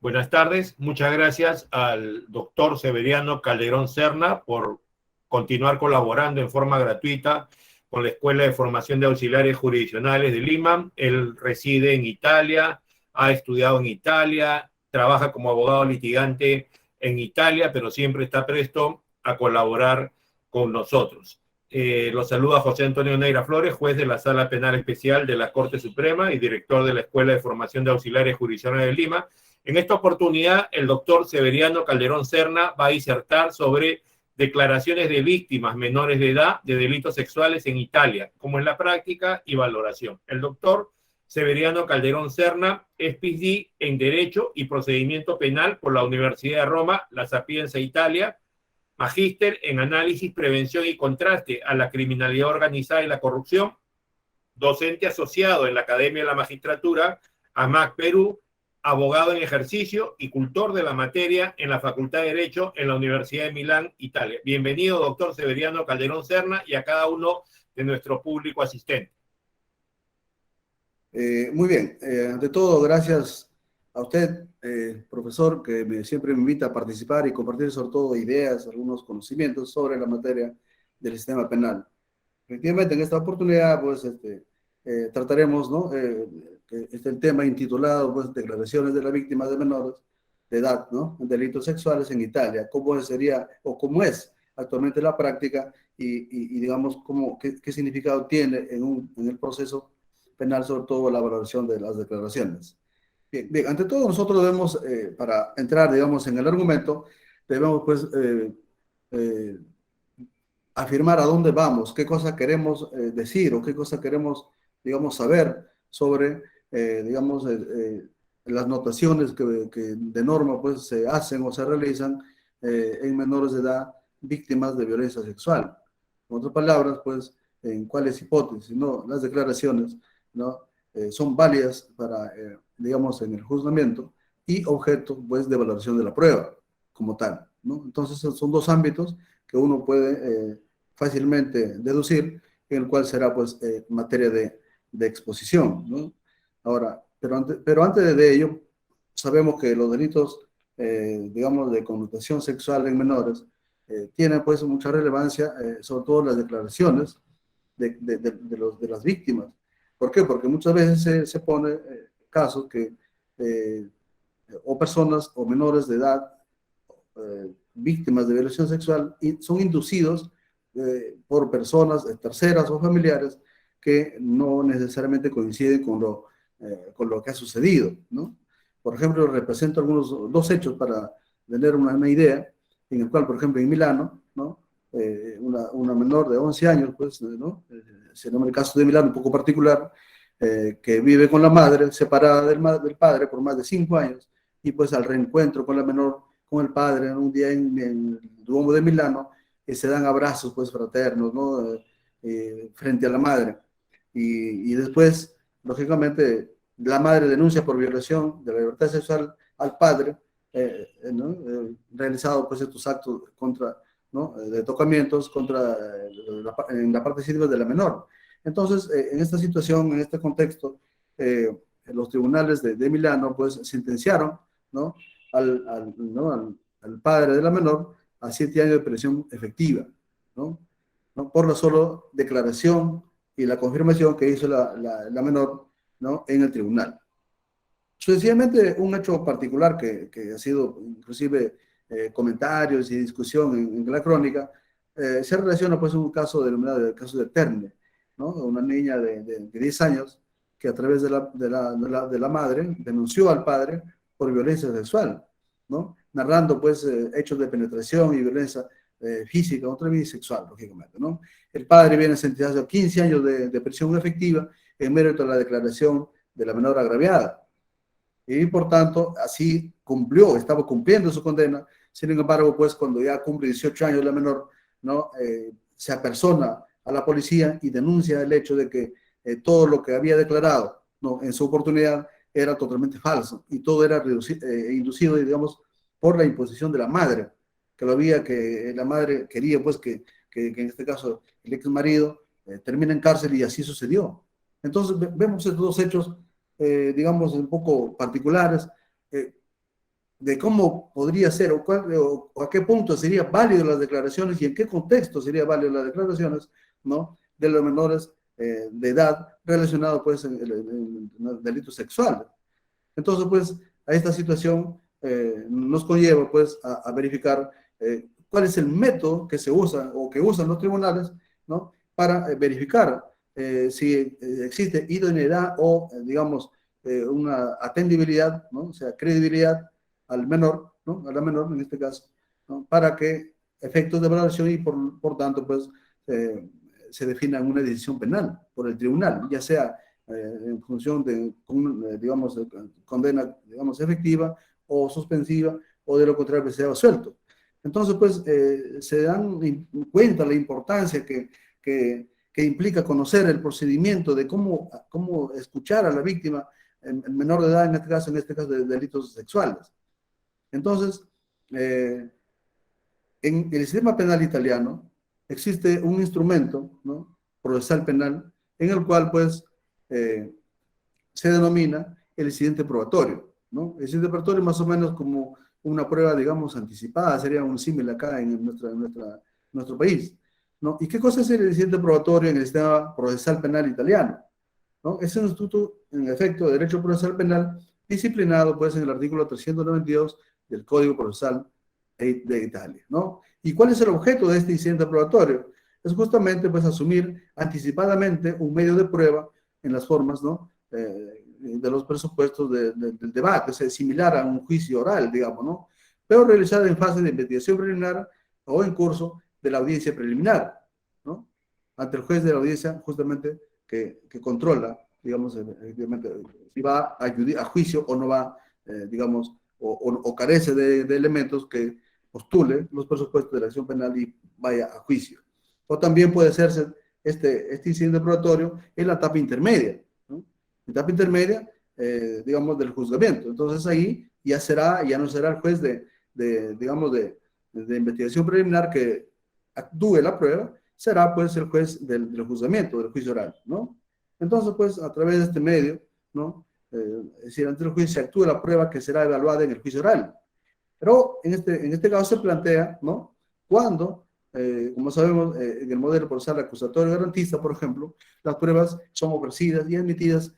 Buenas tardes, muchas gracias al doctor Severiano Calderón Serna por continuar colaborando en forma gratuita con la Escuela de Formación de Auxiliares Jurisdiccionales de Lima. Él reside en Italia, ha estudiado en Italia, trabaja como abogado litigante en Italia, pero siempre está presto a colaborar con nosotros. Los saluda José Antonio Neira Flores, juez de la Sala Penal Especial de la Corte Suprema y director de la Escuela de Formación de Auxiliares Jurisdiccionales de Lima. En esta oportunidad, el doctor Severiano Calderón Serna va a disertar sobre declaraciones de víctimas menores de edad de delitos sexuales en Italia, como en la práctica y valoración. El doctor Severiano Calderón Serna es PhD en Derecho y Procedimiento Penal por la Universidad de Roma, La Sapienza, Italia, magíster en Análisis, Prevención y Contraste a la Criminalidad Organizada y la Corrupción, docente asociado en la Academia de la Magistratura, AMAC Perú, abogado en ejercicio y cultor de la materia en la Facultad de Derecho en la Universidad de Milán, Italia. Bienvenido, doctor Severiano Calderón Serna, y a cada uno de nuestro público asistente. Muy bien, ante todo, gracias a usted, profesor, que siempre me invita a participar y compartir sobre todo ideas, algunos conocimientos sobre la materia del sistema penal. Efectivamente, en esta oportunidad, pues, trataremos, ¿no? El tema intitulado, pues, Declaraciones de las Víctimas de Menores de Edad, ¿no? En delitos sexuales en Italia. ¿Cómo sería o cómo es actualmente la práctica y digamos, qué significado tiene en el proceso penal, sobre todo la valoración de las declaraciones? Bien, ante todo, nosotros debemos, para entrar, digamos, en el argumento, debemos, pues, afirmar a dónde vamos, qué cosa queremos decir o qué cosa queremos, digamos, saber sobre, digamos, las notaciones que de norma, pues, se hacen o se realizan en menores de edad víctimas de violencia sexual. En otras palabras, pues, en cuáles hipótesis, ¿no? Las declaraciones, ¿no? Son válidas para, digamos, en el juzgamiento y objeto, pues, de valoración de la prueba como tal, ¿no? Entonces, son dos ámbitos que uno puede fácilmente deducir, en el cual será, pues, materia de exposición, ¿no? Ahora, pero antes de ello, sabemos que los delitos, digamos, de connotación sexual en menores, tienen, pues, mucha relevancia, sobre todo las declaraciones de las víctimas. ¿Por qué? Porque muchas veces se pone casos que o personas o menores de edad víctimas de violación sexual son inducidos por personas terceras o familiares que no necesariamente coinciden con lo que ha sucedido, ¿no? Por ejemplo, represento dos hechos para tener una idea, en el cual, por ejemplo, en Milano, ¿no? Una menor de 11 años, pues, ¿no? Se llama el caso de Milano, un poco particular, que vive con la madre, separada del padre por más de 5 años, y pues al reencuentro con la menor, con el padre, un día en el Duomo de Milano, se dan abrazos, pues, fraternos, ¿no? Frente a la madre. Y después, lógicamente, la madre denuncia por violación de la libertad sexual al padre, ¿no? Realizado, pues, estos actos contra, ¿no? De tocamientos contra en la parte civil de la menor. Entonces, en esta situación, en este contexto, los tribunales de Milano, pues, sentenciaron, ¿no? Al padre de la menor a 7 años de prisión efectiva, ¿no? ¿No? Por la solo declaración y la confirmación que hizo la menor, ¿no? En el tribunal. Sucesivamente, un hecho particular que ha sido inclusive comentarios y discusión en la crónica, se relaciona, pues, un caso denominado el caso de Terne, ¿no? Una niña de 10 años que a través de la madre denunció al padre por violencia sexual, ¿no? narrando pues hechos de penetración y violencia física, otra vez sexual, lógicamente, ¿no? El padre viene sentenciado a 15 años de prisión efectiva en mérito a la declaración de la menor agraviada. Y por tanto, así cumplió, estaba cumpliendo su condena. Sin embargo, pues cuando ya cumple 18 años la menor, ¿no? Se apersona a la policía y denuncia el hecho de que todo lo que había declarado, ¿no? En su oportunidad era totalmente falso y todo era inducido, digamos, por la imposición de la madre, que la madre quería pues que en este caso el ex marido termine en cárcel y así sucedió. Entonces vemos estos dos hechos, digamos, un poco particulares, de cómo podría ser o a qué punto sería válido las declaraciones y en qué contexto sería válido las declaraciones, ¿no? De los menores de edad relacionados pues en delitos sexuales. Entonces pues a esta situación nos conlleva pues a verificar cuál es el método que se usa o que usan los tribunales, ¿no? Para verificar si existe idoneidad o digamos una atendibilidad, ¿no? O sea, credibilidad al menor, ¿no? A la menor en este caso, ¿no? Para que efectos de evaluación y por tanto pues se defina una decisión penal por el tribunal, ya sea en función de, digamos, condena, digamos, efectiva o suspensiva, o de lo contrario sea absuelto. Entonces, pues, se dan en cuenta la importancia que implica conocer el procedimiento de cómo escuchar a la víctima en menor de edad, en este caso de delitos sexuales. Entonces, en el sistema penal italiano existe un instrumento, ¿no? Procesal penal, en el cual, pues, se denomina el incidente probatorio, ¿no? El incidente probatorio más o menos como una prueba, digamos, anticipada, sería un símil acá en nuestro país, ¿no? ¿Y qué cosa es el incidente probatorio en el sistema procesal penal italiano? ¿No? Es un instituto, en efecto, de derecho procesal penal disciplinado, pues, en el artículo 392 del Código Procesal de Italia, ¿no? ¿Y cuál es el objeto de este incidente probatorio? Es justamente, pues, asumir anticipadamente un medio de prueba en las formas, ¿no? De los presupuestos del debate, o sea, similar a un juicio oral, digamos, ¿no? Pero realizada en fase de investigación preliminar o en curso de la audiencia preliminar, ¿no? Ante el juez de la audiencia, justamente, que controla, digamos, efectivamente, si va a juicio o no va, digamos, o carece de elementos que postule los presupuestos de la acción penal y vaya a juicio. O también puede hacerse este incidente probatorio en la etapa intermedia, ¿no? Etapa intermedia, digamos, del juzgamiento. Entonces ahí ya no será el juez digamos, de investigación preliminar que actúe la prueba, será pues el juez del juzgamiento, del juicio oral, ¿no? Entonces, pues, a través de este medio, ¿no? Es decir, ante el juicio se actúa la prueba que será evaluada en el juicio oral. Pero en este caso se plantea, ¿no? Cuando, como sabemos, en el modelo procesal acusatorio garantista, por ejemplo, las pruebas son ofrecidas y admitidas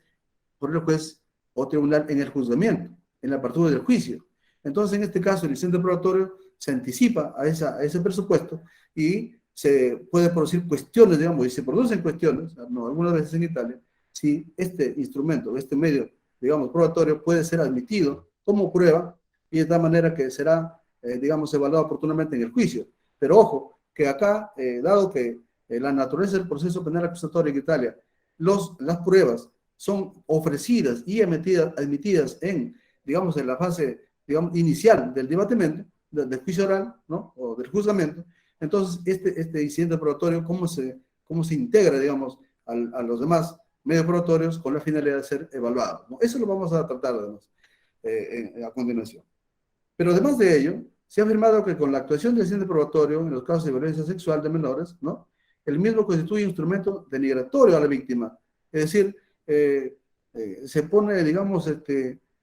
por el juez o tribunal en el juzgamiento, en la apertura del juicio. Entonces, en este caso, el incidente probatorio se anticipa a ese presupuesto y se puede producir cuestiones, digamos, y se producen cuestiones, no, algunas veces en Italia, si este instrumento, este medio, digamos, probatorio puede ser admitido como prueba y de tal manera que será, digamos, evaluado oportunamente en el juicio. Pero ojo, que acá, dado que la naturaleza del proceso penal acusatorio en Italia, las pruebas son ofrecidas y admitidas en, digamos, en la fase, digamos, inicial del debatimiento, del juicio oral, ¿no? O del juzgamiento. Entonces, este incidente probatorio, ¿cómo se integra, digamos, a los demás medios probatorios con la finalidad de ser evaluados, ¿no? Eso lo vamos a tratar, además, a continuación. Pero además de ello, se ha afirmado que con la actuación del incidente probatorio en los casos de violencia sexual de menores, ¿no? El mismo constituye un instrumento denigratorio a la víctima. Es decir, se pone, digamos,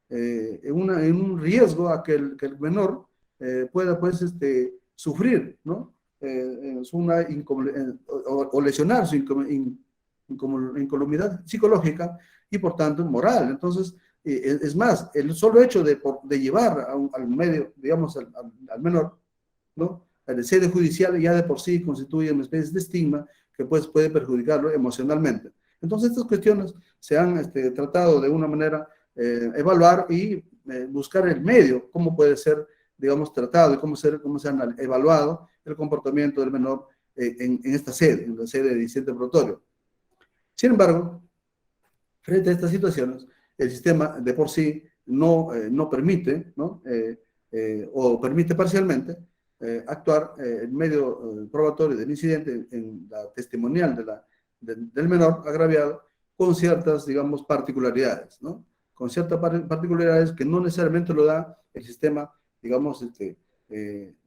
en un riesgo a que el menor pueda, pues, sufrir, ¿no? O lesionar su incolumidad psicológica y, por tanto, moral. Entonces, es más, el solo hecho de llevar al medio, digamos, al menor, ¿no? La sede judicial ya de por sí constituye una especie de estigma que pues, puede perjudicarlo emocionalmente. Entonces, estas cuestiones se han tratado de una manera evaluar y buscar el medio, cómo puede ser digamos, tratado y cómo se ha evaluado el comportamiento del menor en esta sede, en la sede de incidente probatorio. Sin embargo, frente a estas situaciones, el sistema de por sí no permite, ¿no? O permite parcialmente actuar en medio probatorio del incidente, en la testimonial del menor agraviado, con ciertas, digamos, particularidades, ¿no? Con ciertas particularidades que no necesariamente lo da el sistema, digamos,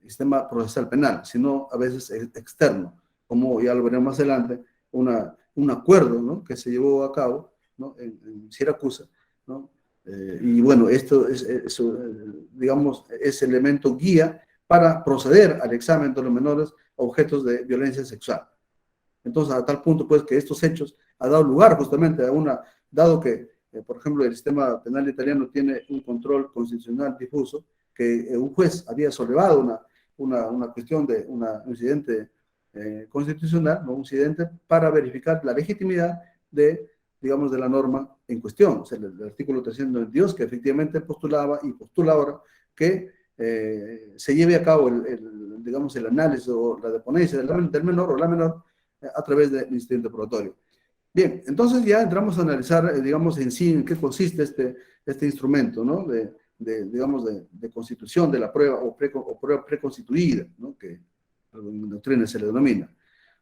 sistema procesal penal, sino a veces externo, como ya lo veremos más adelante, un acuerdo, ¿no? Que se llevó a cabo, ¿no? en Siracusa, ¿no? Y bueno, esto digamos, es elemento guía para proceder al examen de los menores objetos de violencia sexual. Entonces, a tal punto, pues, que estos hechos han dado lugar justamente dado que, por ejemplo, el sistema penal italiano tiene un control constitucional difuso, que un juez había sobrevado una cuestión de un incidente constitucional, ¿no? Un incidente para verificar la legitimidad digamos, de la norma en cuestión, o sea, el artículo 392, que efectivamente postulaba y postula ahora que se lleve a cabo digamos, el análisis o la deponencia del menor o la menor a través del incidente probatorio. Bien, entonces ya entramos a analizar, digamos, en sí, en qué consiste este instrumento, ¿no? Digamos, de constitución de la prueba o prueba preconstituida, ¿no? Que en doctrina se le denomina.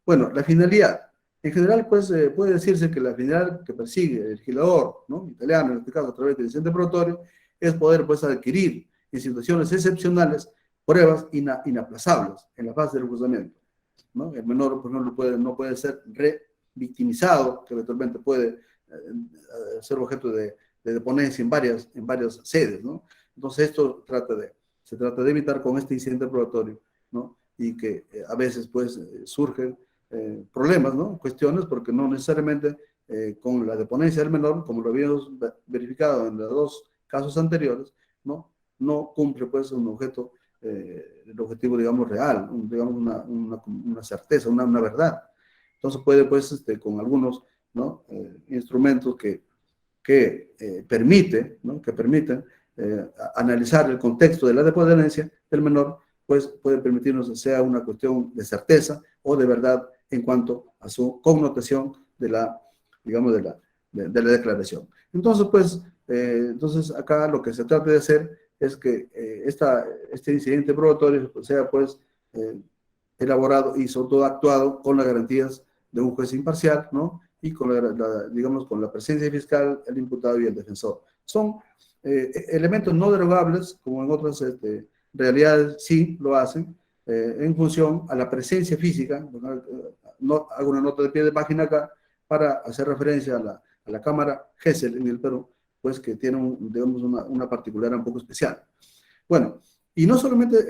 Bueno, la finalidad. En general, pues, puede decirse que la finalidad que persigue el legislador, ¿no? Italiano, en este caso, a través del incidente probatorio, es poder, pues, adquirir en situaciones excepcionales pruebas inaplazables en la fase del juzgamiento, ¿no? El menor, por ejemplo, no puede ser revictimizado, que eventualmente puede ser objeto de deponencia en varias sedes, ¿no? Entonces, se trata de evitar con este incidente probatorio, ¿no? Y que a veces, pues, surgen problemas, ¿no? Cuestiones, porque no necesariamente con la deponencia del menor, como lo habíamos verificado en los dos casos anteriores, no cumple, pues, el objetivo, digamos, real, digamos, una certeza, una verdad. Entonces puede, pues, con algunos, ¿no? Instrumentos que permiten, ¿no? Que permiten analizar el contexto de la dependencia del menor, pues puede permitirnos sea una cuestión de certeza o de verdad en cuanto a su connotación digamos, de la declaración. Entonces, pues, entonces acá lo que se trata de hacer es que este incidente probatorio sea, pues, elaborado y sobre todo actuado con las garantías de un juez imparcial, ¿no? Y con digamos, con la presencia fiscal, el imputado y el defensor. Son elementos no derogables, como en otras realidades sí lo hacen, en función a la presencia física. No, hago una nota de pie de página acá para hacer referencia a la Cámara GESEL en el Perú, pues que tiene, digamos, una particular un poco especial. Bueno, y no solamente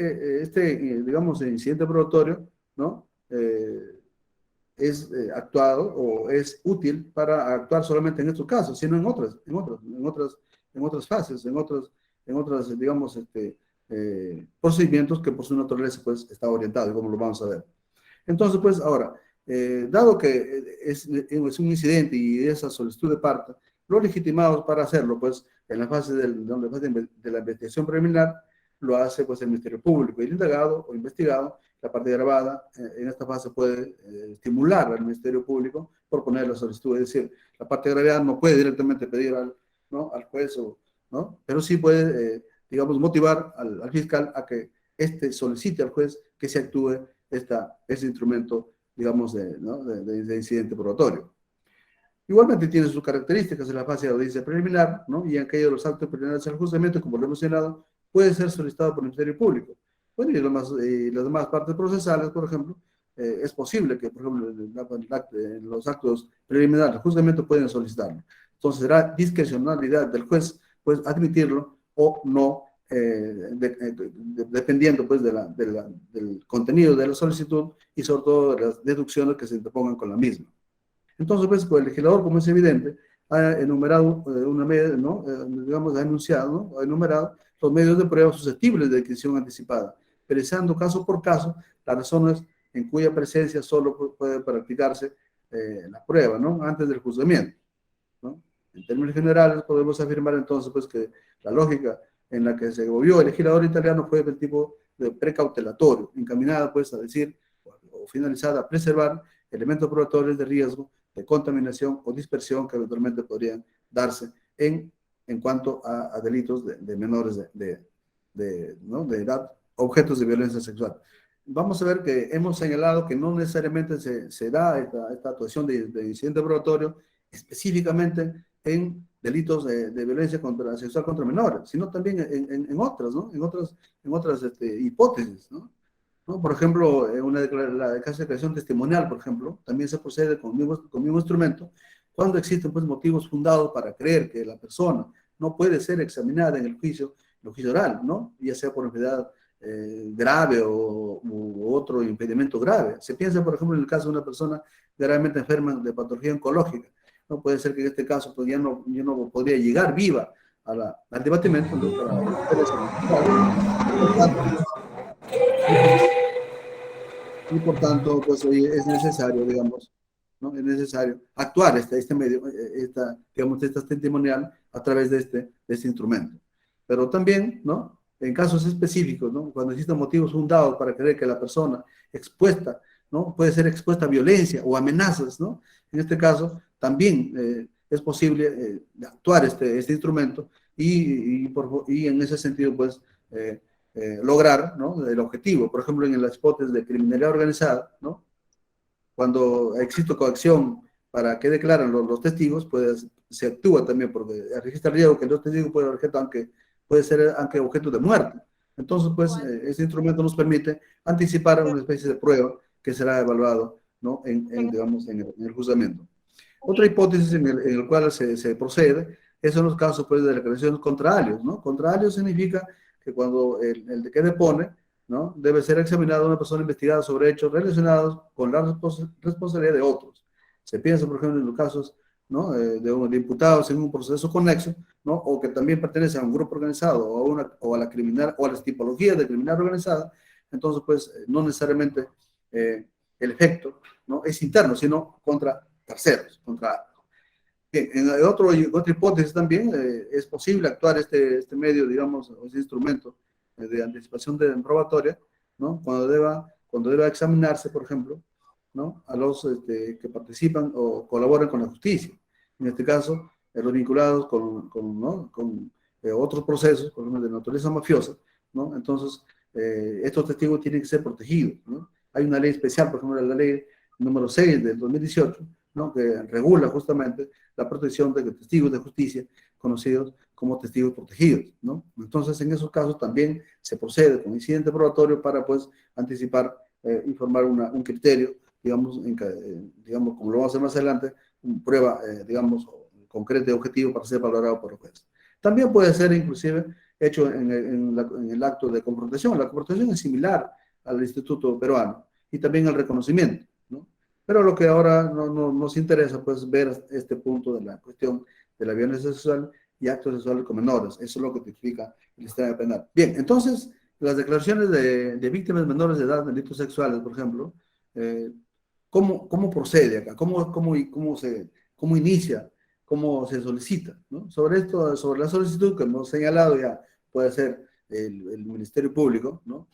digamos, incidente probatorio, ¿no? Es actuado o es útil para actuar solamente en estos casos, sino en otras fases, en otras, digamos, procedimientos que por su naturaleza, pues, está orientado, como lo vamos a ver. Entonces, pues, ahora, dado que es un incidente y esa solicitud de parte, los legitimados para hacerlo, pues, en la fase de la investigación preliminar, lo hace, pues, el Ministerio Público y el indagado o investigado. La parte grabada en esta fase puede estimular al Ministerio Público por poner la solicitud, es decir, la parte grabada no puede directamente pedir al juez, ¿no? Pero sí puede, digamos, motivar al fiscal a que solicite al juez que se actúe este instrumento, digamos, de incidente probatorio. Igualmente tiene sus características en la fase de audiencia preliminar, ¿no? Y en aquello de los actos preliminares al juzgamiento, como lo he mencionado, puede ser solicitado por el Ministerio Público. Bueno, y las demás partes procesales, por ejemplo, es posible que, por ejemplo, en los actos preliminares del juzgamiento pueden solicitarlo. Entonces será discrecionalidad del juez, pues, admitirlo o no, dependiendo, pues, del contenido de la solicitud y sobre todo de las deducciones que se interpongan con la misma. Entonces, pues, el legislador, como es evidente, ha enumerado ¿no? Digamos, ha enunciado, ¿no? Ha enumerado los medios de prueba susceptibles de adquisición anticipada, precisando caso por caso las razones en cuya presencia solo puede practicarse la prueba, ¿no? Antes del juzgamiento, ¿no? En términos generales, podemos afirmar entonces, pues, que la lógica en la que se volvió el legislador italiano fue del tipo de precautelatorio, encaminada pues a decir, o finalizada a preservar elementos probatorios de riesgo de contaminación o dispersión que eventualmente podrían darse en cuanto a delitos de menores ¿no? de edad, objetos de violencia sexual. Vamos a ver que hemos señalado que no necesariamente se da esta actuación de incidente probatorio específicamente en delitos de violencia sexual contra menores, sino también en otras, ¿no? En otras hipótesis, ¿no? ¿No? Por ejemplo, la caso de declaración testimonial, por ejemplo, también se procede con el mismo instrumento cuando existen pues, motivos fundados para creer que la persona no puede ser examinada en el juicio oral, ¿no? Ya sea por enfermedad grave u otro impedimento grave. Se piensa, por ejemplo, en el caso de una persona gravemente enferma de patología oncológica. No puede ser que en este caso pues, ya no podría llegar viva al debatimiento, ¿no? Por tanto, pues hoy es necesario, digamos, ¿no? Es necesario actuar este medio, digamos, esta testimonial a través de este instrumento. Pero también, ¿no? En casos específicos, ¿no? Cuando existen motivos fundados para creer que la persona expuesta, ¿no? Puede ser expuesta a violencia o amenazas, ¿no? En este caso, también es posible actuar este instrumento y en ese sentido, pues, lograr, ¿no? El objetivo. Por ejemplo, en las hipótesis de criminalidad organizada, ¿no? Cuando existe coacción para que declaran los testigos, pues se actúa también porque registra el riesgo que los testigos pueden objeto, aunque puede ser aunque objeto de muerte. Entonces, pues, este instrumento nos permite anticipar una especie de prueba que será evaluado, ¿no? Digamos, en el juzgamiento. Otra hipótesis en el cual se procede son los casos pues, de declaraciones contra alios, ¿no? Contra alios significa que cuando el de que depone, ¿no? Debe ser examinada una persona investigada sobre hechos relacionados con la responsabilidad de otros. Se piensa, por ejemplo, en los casos, ¿no? de imputados en un proceso conexo, ¿no? O que también pertenecen a un grupo organizado o a las tipologías de criminal organizada. Entonces, pues, no necesariamente el efecto, ¿no? Es interno, sino contra terceros, contra... Bien, en otra hipótesis también es posible actuar este medio, digamos, este instrumento de anticipación de probatoria, ¿no? Cuando deba examinarse, por ejemplo, ¿no? A los que participan o colaboran con la justicia. En este caso, los vinculados ¿no? con otros procesos, por ejemplo, de naturaleza mafiosa, ¿no? Entonces, estos testigos tienen que ser protegidos, ¿no? Hay una ley especial, por ejemplo, la ley número 6 del 2018, ¿no? Que regula justamente la protección de testigos de justicia conocidos como testigos protegidos, ¿no? Entonces, en esos casos también se procede con incidente probatorio para, pues, anticipar y formar un criterio, digamos, digamos, como lo vamos a hacer más adelante, una prueba, digamos, concreta y objetiva para ser valorado por el juez. También puede ser, inclusive, hecho en el acto de confrontación. La confrontación es similar al instituto peruano y también el reconocimiento, ¿no? Pero lo que ahora no nos interesa, pues, ver este punto de la cuestión de la violencia sexual y actos sexuales con menores. Eso es lo que tipifica el sistema penal. Bien, entonces, las declaraciones de víctimas menores de edad de delitos sexuales, por ejemplo, ¿cómo procede acá? ¿Cómo inicia? ¿Cómo se solicita? ¿No? Sobre la solicitud que hemos señalado ya, puede ser el Ministerio Público, ¿no?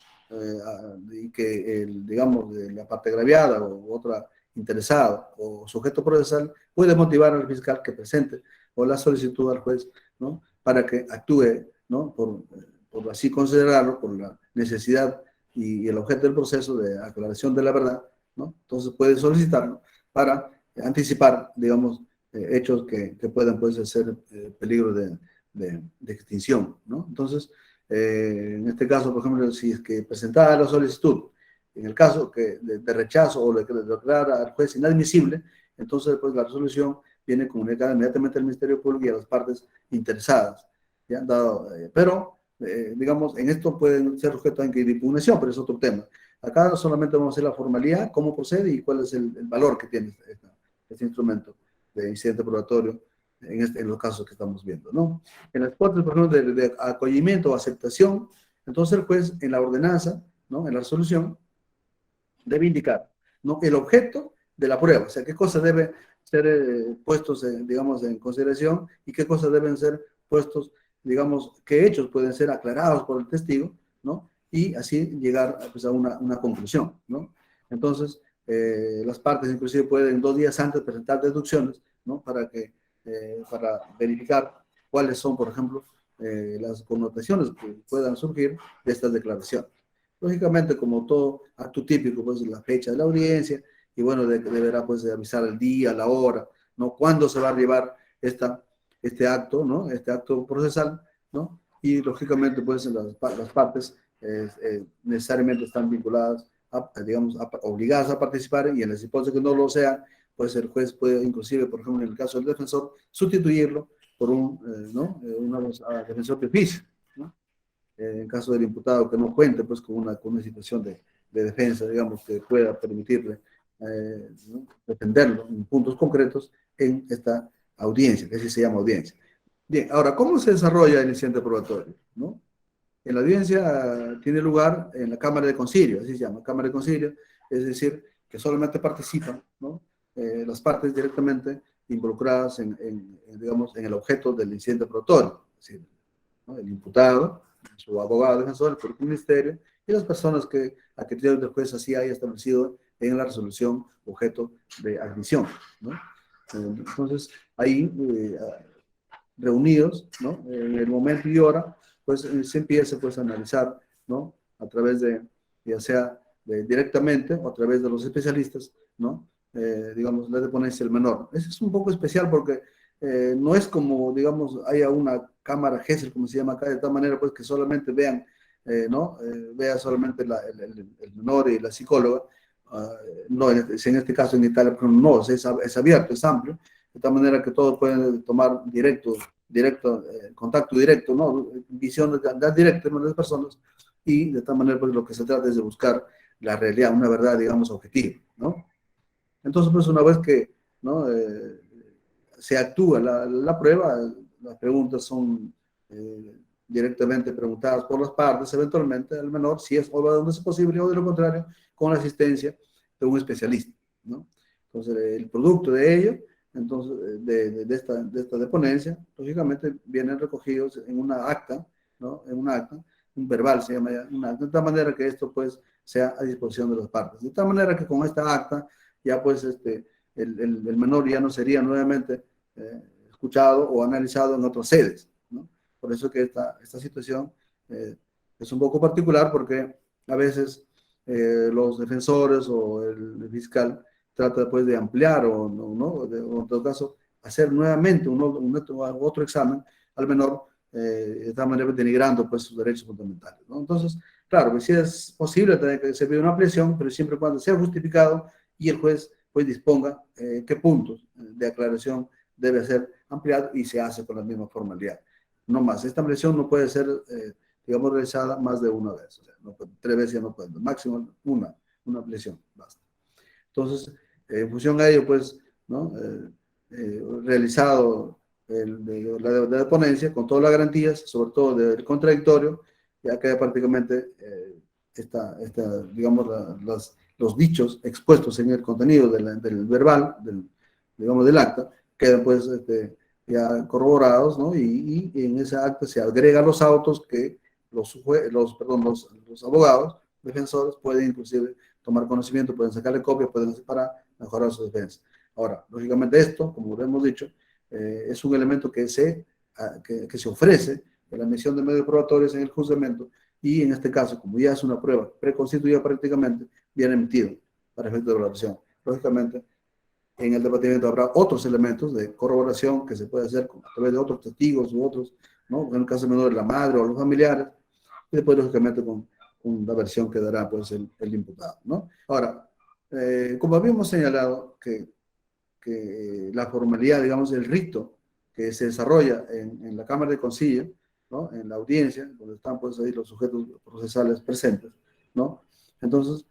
Y que, digamos, la parte agraviada o otra interesado o sujeto procesal puede motivar al fiscal que presente o la solicitud al juez, ¿no? Para que actúe, ¿no? Por así considerarlo, por la necesidad y el objeto del proceso de aclaración de la verdad, ¿no? Entonces puede solicitarlo para anticipar, digamos, hechos que puedan pues, ser peligro de extinción, ¿no? Entonces, en este caso, por ejemplo, si es que presentada la solicitud, en el caso de rechazo o de declarar al juez inadmisible, entonces pues, la resolución viene comunicada inmediatamente al Ministerio Público y a las partes interesadas. ¿Ya? Pero, digamos, en esto pueden ser sujetos a impugnación, pero es otro tema. Acá solamente vamos a hacer la formalidad, cómo procede y cuál es el valor que tiene este instrumento de incidente probatorio en los casos que estamos viendo, ¿no? En las hipótesis, por ejemplo, de acogimiento o aceptación, entonces el juez en la ordenanza, ¿no? En la resolución, debe indicar, ¿no? El objeto de la prueba, o sea, qué cosas deben ser puestos, digamos, en consideración y qué cosas deben ser puestos, digamos, qué hechos pueden ser aclarados por el testigo, ¿no? Y así llegar pues, a una conclusión, ¿no? Entonces, las partes inclusive pueden 2 días antes presentar deducciones, ¿no? Para verificar cuáles son, por ejemplo, las connotaciones que puedan surgir de estas declaraciones. Lógicamente, como todo acto típico, pues la fecha de la audiencia, y bueno, deberá pues de avisar el día, la hora, ¿no? Cuándo se va a llevar este acto, ¿no? Este acto procesal, ¿no? Y lógicamente, pues las partes necesariamente están vinculadas, digamos, obligadas a participar, y en las hipótesis que no lo sean, pues el juez puede inclusive, por ejemplo, en el caso del defensor, sustituirlo por ¿no? Defensor de oficio, ¿no? En caso del imputado que no cuente pues con una situación de defensa, digamos, que pueda permitirle ¿no? defenderlo en puntos concretos en esta audiencia, que así se llama audiencia. Bien, ahora, ¿cómo se desarrolla el incidente probatorio? ¿No? En la audiencia tiene lugar en la Cámara de Concilio, así se llama, Cámara de Concilio, es decir, que solamente participan, ¿no? Las partes directamente involucradas digamos, en el objeto del incidente probatorio, es decir, ¿no? El imputado, su abogado defensor, el propio ministerio, y las personas que a criterio del juez así haya establecido en la resolución objeto de admisión, ¿no? Entonces, ahí, reunidos, ¿no? En el momento y hora, pues se empieza pues, a analizar, ¿no? A través ya sea directamente o a través de los especialistas, ¿no? Digamos, la de ponencia el menor. Eso es un poco especial porque no es como, digamos, haya una cámara GESEL, como se llama acá, de tal manera pues que solamente vean, ¿no? Vea solamente el menor y la psicóloga. No, en este caso en Italia, pero no, es abierto, es amplio, de tal manera que todos pueden tomar contacto directo, ¿no? Visión directa de las personas, y de tal manera pues lo que se trata es de buscar la realidad, una verdad, digamos, objetiva, ¿no? Entonces, pues una vez que, ¿no? Se actúa la prueba, las preguntas son directamente preguntadas por las partes, eventualmente al menor, si es o donde es posible, o de lo contrario, con la asistencia de un especialista, ¿no? Entonces, el producto de ello, entonces, de esta deponencia, lógicamente vienen recogidos en una acta, ¿no? En una acta, un verbal se llama ya, una acta, de tal manera que esto, pues, sea a disposición de las partes. De tal manera que con esta acta, ya, pues, el menor ya no sería nuevamente escuchado o analizado en otras sedes, ¿no? Por eso que esta situación es un poco particular, porque a veces los defensores o el fiscal trata después de ampliar o en todo caso hacer nuevamente otro examen al menor, de tal manera denigrando pues sus derechos fundamentales, ¿no? Entonces, claro, pues sí es posible tener que servir una ampliación, pero siempre y cuando sea justificado y el juez pues disponga qué puntos de aclaración debe ser ampliado, y se hace con la misma formalidad. No más, esta ampliación no puede ser, digamos, realizada más de una vez, o sea, 3 veces ya no puede, máximo una ampliación, basta. Entonces, en función a ello, pues, ¿no? Realizado la ponencia con todas las garantías, sobre todo del contradictorio, ya queda prácticamente digamos, los dichos expuestos en el contenido del verbal, digamos, del acta, quedan pues ya corroborados, ¿no? Y en esa acta se agregan los autos que los abogados, defensores, pueden inclusive tomar conocimiento, pueden sacarle copia, pueden hacer para mejorar su defensa. Ahora, lógicamente esto, como lo hemos dicho, es un elemento que se ofrece en la emisión de medios probatorios en el juzgamiento, y en este caso, como ya es una prueba preconstituida prácticamente, viene emitido para efecto de evaluación. Lógicamente, en el debatimiento habrá otros elementos de corroboración que se puede hacer a través de otros testigos u otros, ¿no? En el caso menor, la madre o los familiares, y después, lógicamente, con la versión que dará pues, el imputado, ¿no? Ahora, como habíamos señalado que la formalidad, digamos, el rito que se desarrolla en la Cámara de Concilio, ¿no? En la audiencia, donde están pues ahí los sujetos procesales presentes, ¿no? Entonces,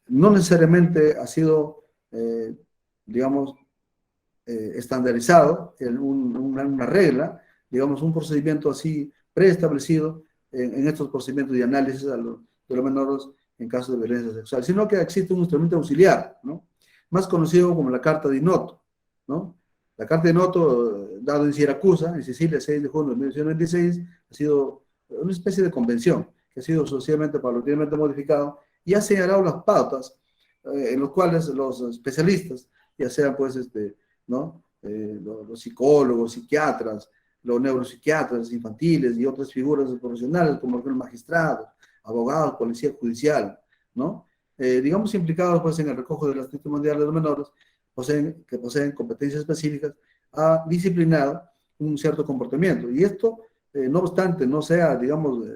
no necesariamente ha sido, digamos, estandarizado una regla, digamos, un procedimiento así preestablecido en estos procedimientos de análisis de los menores en caso de violencia sexual, sino que existe un instrumento auxiliar, ¿no? Más conocido como la carta de noto, ¿no? La carta de noto, dado en Siracusa, en Sicilia, el 6 de junio de 1996, ha sido una especie de convención que ha sido socialmente, paulatinamente modificado y ha señalado las pautas en los cuales los especialistas, ya sean pues, ¿no? Los psicólogos, psiquiatras, los neuropsiquiatras infantiles y otras figuras profesionales como los magistrados, abogados, policía judicial, ¿no? Digamos implicados pues en el recojo de las testimoniales de los menores, que poseen competencias específicas, ha disciplinado un cierto comportamiento. Y esto, no obstante, no sea, digamos,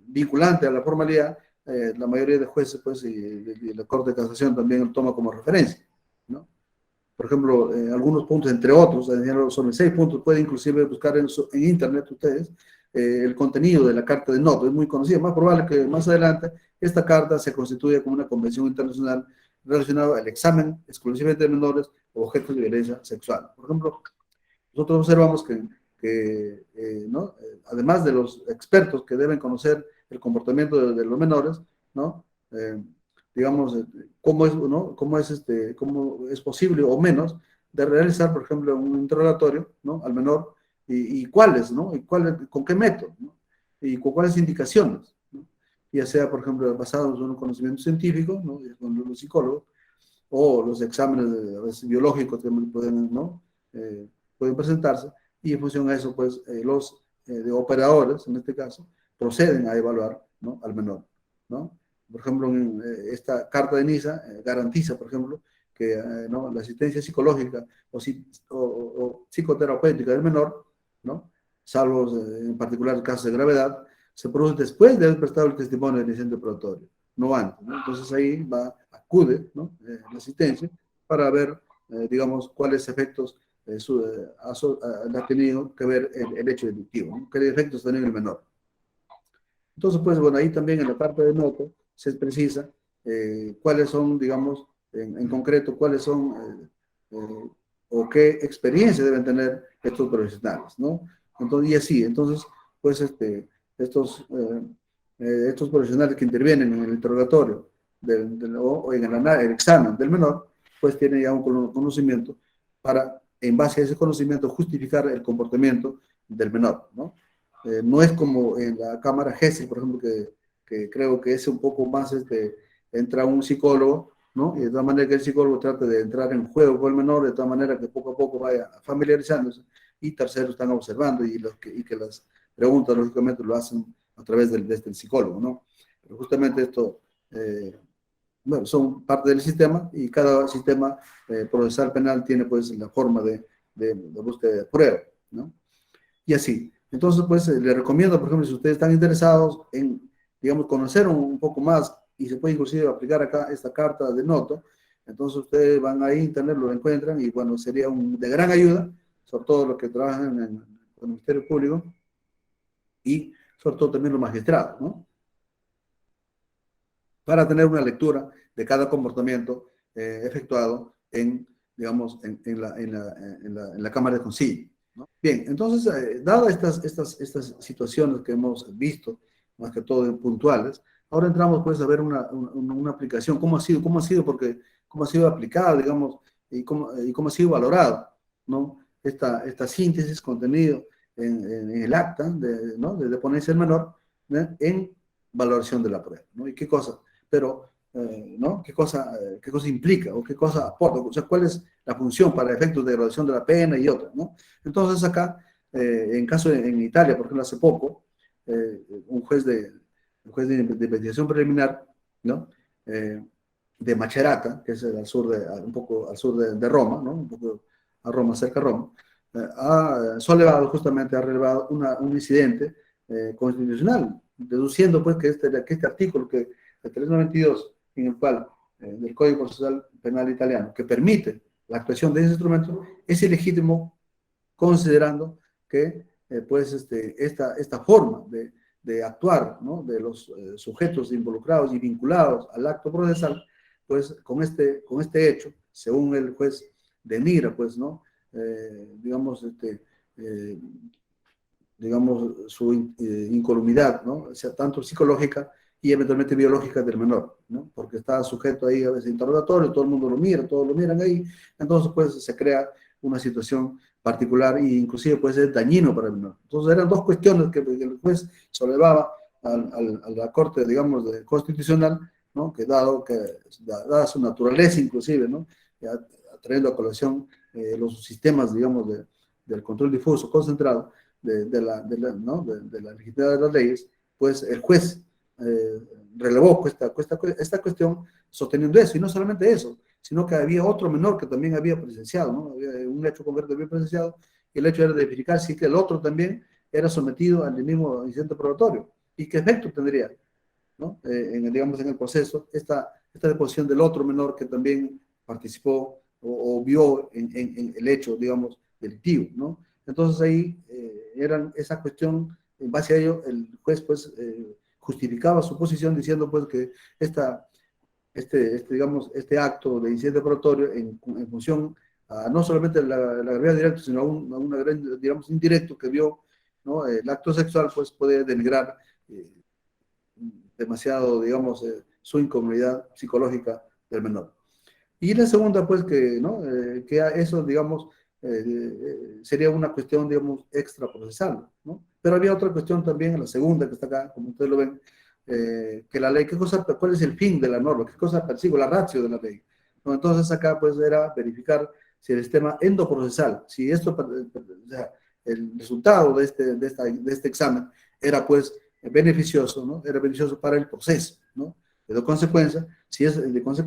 vinculante a la formalidad, la mayoría de jueces, pues, y la Corte de Casación también lo toma como referencia, ¿no? Por ejemplo, algunos puntos, entre otros, sobre 6 puntos, pueden inclusive buscar en internet ustedes el contenido de la Carta de Noto, es muy conocida, más probable que más adelante esta carta se constituya como una convención internacional relacionada al examen exclusivamente de menores o objetos de violencia sexual. Por ejemplo, nosotros observamos ¿no? Además de los expertos que deben conocer el comportamiento de los menores, ¿no? Digamos, cómo es, ¿no? Cómo es posible o menos de realizar, por ejemplo, un interrogatorio, ¿no? Al menor y cuáles, ¿no? Y con qué método, ¿no? Y con cuáles indicaciones, ¿no? Ya sea, por ejemplo, basados en un conocimiento científico, ¿no? Con los psicólogos, o los exámenes a veces, biológicos que pueden, ¿no? Pueden presentarse, y en función a eso, pues, los de operadores, en este caso, proceden a evaluar, ¿no? Al menor, ¿no? Por ejemplo, esta carta de Niza garantiza, por ejemplo, que ¿no? La asistencia psicológica o psicoterapéutica del menor, ¿no? Salvo en particular casos de gravedad, se produce después de haber prestado el testimonio del incidente probatorio, no antes, ¿no? Entonces ahí acude, ¿no? La asistencia para ver, digamos, cuáles efectos ha tenido que ver el hecho delictivo, ¿no? ¿Qué efectos ha tenido el menor? Entonces, pues, bueno, ahí también en la parte de noto se precisa cuáles son, digamos, en concreto, cuáles son o qué experiencia deben tener estos profesionales, ¿no? Entonces, y así, entonces, pues, estos profesionales que intervienen en el interrogatorio o en el examen del menor, pues tienen ya un conocimiento para, en base a ese conocimiento, justificar el comportamiento del menor, ¿no? No es como en la cámara GESEL, por ejemplo, que creo que es un poco más, entra un psicólogo, ¿no? Y de tal manera que el psicólogo trata de entrar en juego con el menor, de tal manera que poco a poco vaya familiarizándose, y terceros están observando, y que las preguntas, lógicamente, lo hacen a través del psicólogo, ¿no? Pero justamente esto, bueno, son parte del sistema, y cada sistema procesal penal tiene, pues, la forma de búsqueda de prueba, ¿no? Y así. Entonces, pues, les recomiendo, por ejemplo, si ustedes están interesados en, digamos, conocer un poco más, y se puede inclusive aplicar acá esta carta de noto, entonces ustedes van ahí a internet, lo encuentran, y bueno, sería de gran ayuda, sobre todo los que trabajan en el Ministerio Público, y sobre todo también los magistrados, ¿no? Para tener una lectura de cada comportamiento efectuado digamos, en la Cámara de Concilio, ¿no? Bien, entonces, dadas estas situaciones que hemos visto, más que todo puntuales, ahora entramos pues a ver una aplicación, cómo ha sido, porque cómo ha sido aplicada, digamos, y cómo ha sido valorada, ¿no? Esta síntesis contenido en el acta ¿no? de ponencia del menor, ¿no? En valoración de la prueba, ¿no? Y qué cosa, pero ¿no? ¿Qué cosa implica o qué cosa aporta? O sea, ¿cuál es la función para efectos de graduación de la pena y otras, ¿no? Entonces acá, en Italia, por ejemplo, hace poco, un juez de investigación preliminar, ¿no? De Macerata, que es un poco al sur de Roma, ¿no? Un poco a Roma, cerca de Roma, ha relevado un incidente constitucional, deduciendo pues que este artículo, el 392, en el cual del Código Procesal Penal italiano, que permite la actuación de ese instrumento, es ilegítimo, considerando que pues esta forma de actuar, ¿no? De los sujetos involucrados y vinculados al acto procesal, pues con este hecho, según el juez denigra, pues, ¿no? Digamos, su incolumidad, ¿no? O sea, tanto psicológica y eventualmente biológica del menor, ¿no? Porque está sujeto ahí a veces interrogatorio, todo el mundo lo mira, todos lo miran ahí, entonces pues se crea una situación particular e inclusive puede ser dañino para el menor. Entonces eran dos cuestiones que el juez solevaba a la Corte, digamos, constitucional, ¿no? Que dada su naturaleza inclusive, ¿no? Ya, trayendo a colación los sistemas, digamos, del control difuso concentrado ¿no? de la legitimidad de las leyes, pues el juez relevó esta cuestión sosteniendo eso, y no solamente eso, sino que había otro menor que también había presenciado, ¿no? Había un hecho concreto que había presenciado, y el hecho era de verificar si que el otro también era sometido al mismo incidente probatorio, y qué efecto tendría, ¿no? Digamos, en el proceso, esta deposición del otro menor que también participó o vio en el hecho, digamos, delictivo, ¿no? Entonces ahí eran esa cuestión, en base a ello, el juez pues justificaba su posición diciendo pues que digamos, este acto de incidente probatorio en función a no solamente la gravedad directa, sino a una gran, digamos, indirecto que vio, ¿no? El acto sexual, pues puede denigrar demasiado, digamos, su incomodidad psicológica del menor. Y la segunda, pues, ¿no? Que eso, digamos, sería una cuestión, digamos, extraprocesal, ¿no? Pero había otra cuestión también, la segunda que está acá, como ustedes lo ven, que la ley, ¿cuál es el fin de la norma? ¿Qué cosa persigue? La ratio de la ley, ¿no? Entonces acá, pues, era verificar si el sistema endoprocesal, si esto, o sea, el resultado de este examen era, pues, beneficioso, ¿no? Era beneficioso para el proceso, ¿no? De consecuencia, si es beneficioso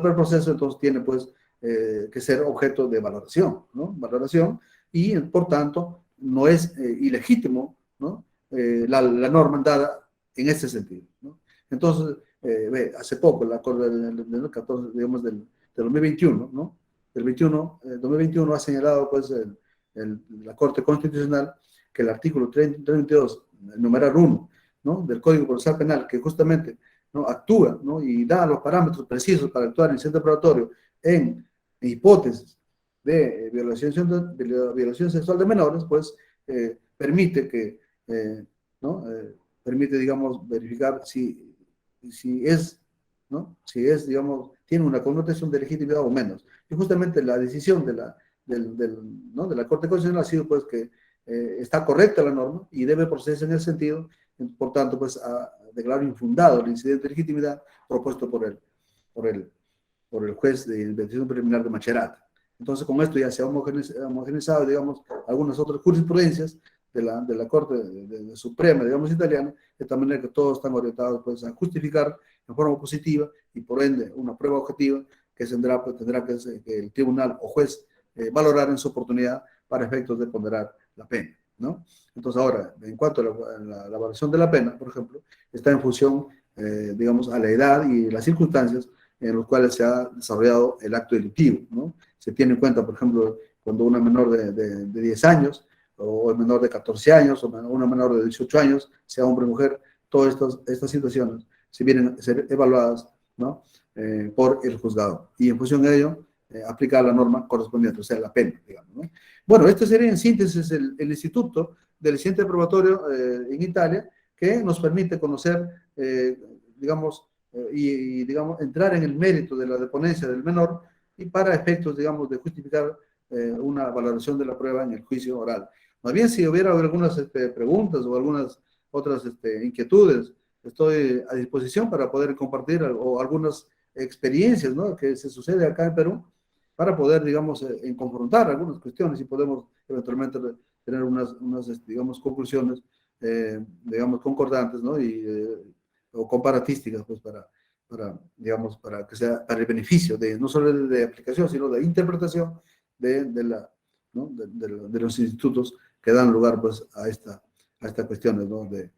para el proceso, entonces tiene, pues, que ser objeto de valoración, ¿no? Valoración, y por tanto no es ilegítimo, ¿no? La norma dada en este sentido, ¿no? Entonces, hace poco, la Corte del 14, digamos, del 2021, ¿no? El 2021 ha señalado, pues, la Corte Constitucional que el artículo 32, el numeral 1, ¿no? Del Código Procesal Penal, que justamente, ¿no? Actúa, ¿no? Y da los parámetros precisos para actuar en el centro probatorio en hipótesis de violación sexual de menores, pues permite que, ¿no? Permite, digamos, verificar si es, ¿no? Si es, digamos, tiene una connotación de legitimidad o menos. Y justamente la decisión ¿no? de la Corte Constitucional ha sido, pues, que está correcta la norma y debe procederse en ese sentido, por tanto, pues, a declarar infundado el incidente de legitimidad propuesto por el juez de investigación preliminar de Macerata. Entonces, con esto ya se ha homogeneizado, digamos, algunas otras jurisprudencias de la Corte Suprema, digamos, italiana, de tal manera que todos están orientados, pues, a justificar en forma positiva y, por ende, una prueba objetiva que tendrá que el tribunal o juez valorar en su oportunidad para efectos de ponderar la pena, ¿no? Entonces, ahora, en cuanto a la valoración de la pena, por ejemplo, está en función, digamos, a la edad y las circunstancias en los cuales se ha desarrollado el acto delictivo, ¿no? Se tiene en cuenta, por ejemplo, cuando una menor de 10 años, o el menor de 14 años, o una menor de 18 años, sea hombre o mujer, todas estas situaciones se vienen a ser evaluadas, ¿no? Por el juzgado. Y en función de ello, aplicar la norma correspondiente, o sea, la pena, digamos, ¿no? Bueno, este sería en síntesis el instituto del incidente probatorio en Italia, que nos permite conocer, digamos, digamos, entrar en el mérito de la deponencia del menor y para efectos, digamos, de justificar una valoración de la prueba en el juicio oral. Más bien, si hubiera algunas preguntas o algunas otras inquietudes, estoy a disposición para poder compartir o algunas experiencias, ¿no? Que se sucede acá en Perú, para poder, digamos, en confrontar algunas cuestiones y podemos eventualmente tener digamos, conclusiones, digamos, concordantes, ¿no? O comparatísticas, pues, digamos, para que sea para el beneficio no solo de aplicación, sino de interpretación ¿no? de los institutos que dan lugar, pues, a estas cuestiones, ¿no? De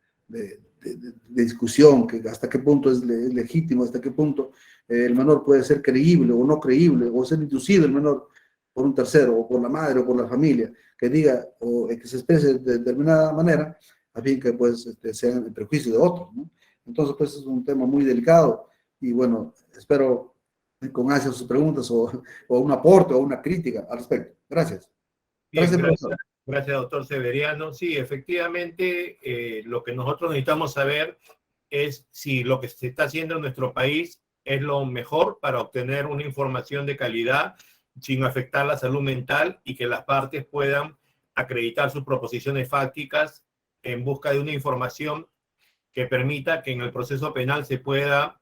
discusión, que hasta qué punto es legítimo, hasta qué punto el menor puede ser creíble o no creíble, o ser inducido el menor por un tercero, o por la madre, o por la familia, que diga, o que se exprese de determinada manera, a fin que, pues, sea en perjuicio de otros, ¿no? Entonces, pues, es un tema muy delicado, y bueno, espero con ansias sus preguntas, o un aporte, o una crítica al respecto. Gracias. Bien, Gracias, gracias, profesor. gracias, doctor Severiano. Sí, efectivamente, lo que nosotros necesitamos saber es si lo que se está haciendo en nuestro país es lo mejor para obtener una información de calidad sin afectar la salud mental y que las partes puedan acreditar sus proposiciones fácticas en busca de una información que permita que en el proceso penal se pueda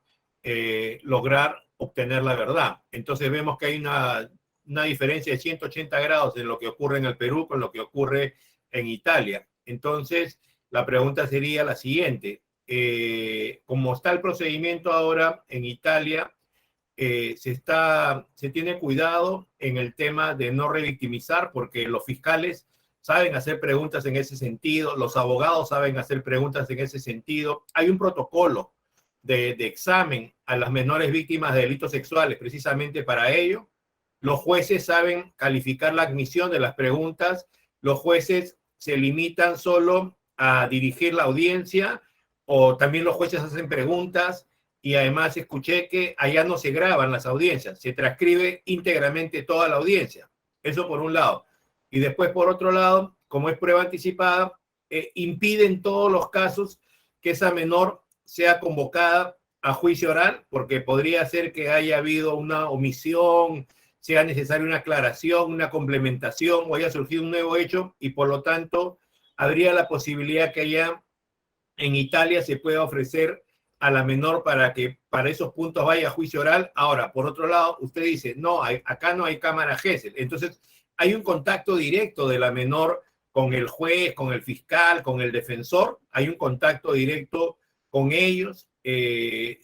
lograr obtener la verdad. Entonces vemos que hay una diferencia de 180 grados en lo que ocurre en el Perú con lo que ocurre en Italia. Entonces, la pregunta sería la siguiente. Como está el procedimiento ahora en Italia, se tiene cuidado en el tema de no revictimizar, porque los fiscales saben hacer preguntas en ese sentido, los abogados saben hacer preguntas en ese sentido. Hay un protocolo de examen a las menores víctimas de delitos sexuales precisamente para ello. Los jueces saben calificar la admisión de las preguntas. Los jueces se limitan solo a dirigir la audiencia, o también los jueces hacen preguntas. Y además escuché que allá no se graban las audiencias, se transcribe íntegramente toda la audiencia. Eso por un lado. Y después, por otro lado, como es prueba anticipada, impide en todos los casos que esa menor sea convocada a juicio oral, porque podría ser que haya habido una omisión, sea necesaria una aclaración, una complementación, o haya surgido un nuevo hecho, y por lo tanto habría la posibilidad que allá en Italia se pueda ofrecer a la menor para que para esos puntos vaya a juicio oral. Ahora, por otro lado, usted dice, no, acá no hay cámara Gesell. Entonces, hay un contacto directo de la menor con el juez, con el fiscal, con el defensor. Hay un contacto directo con ellos. El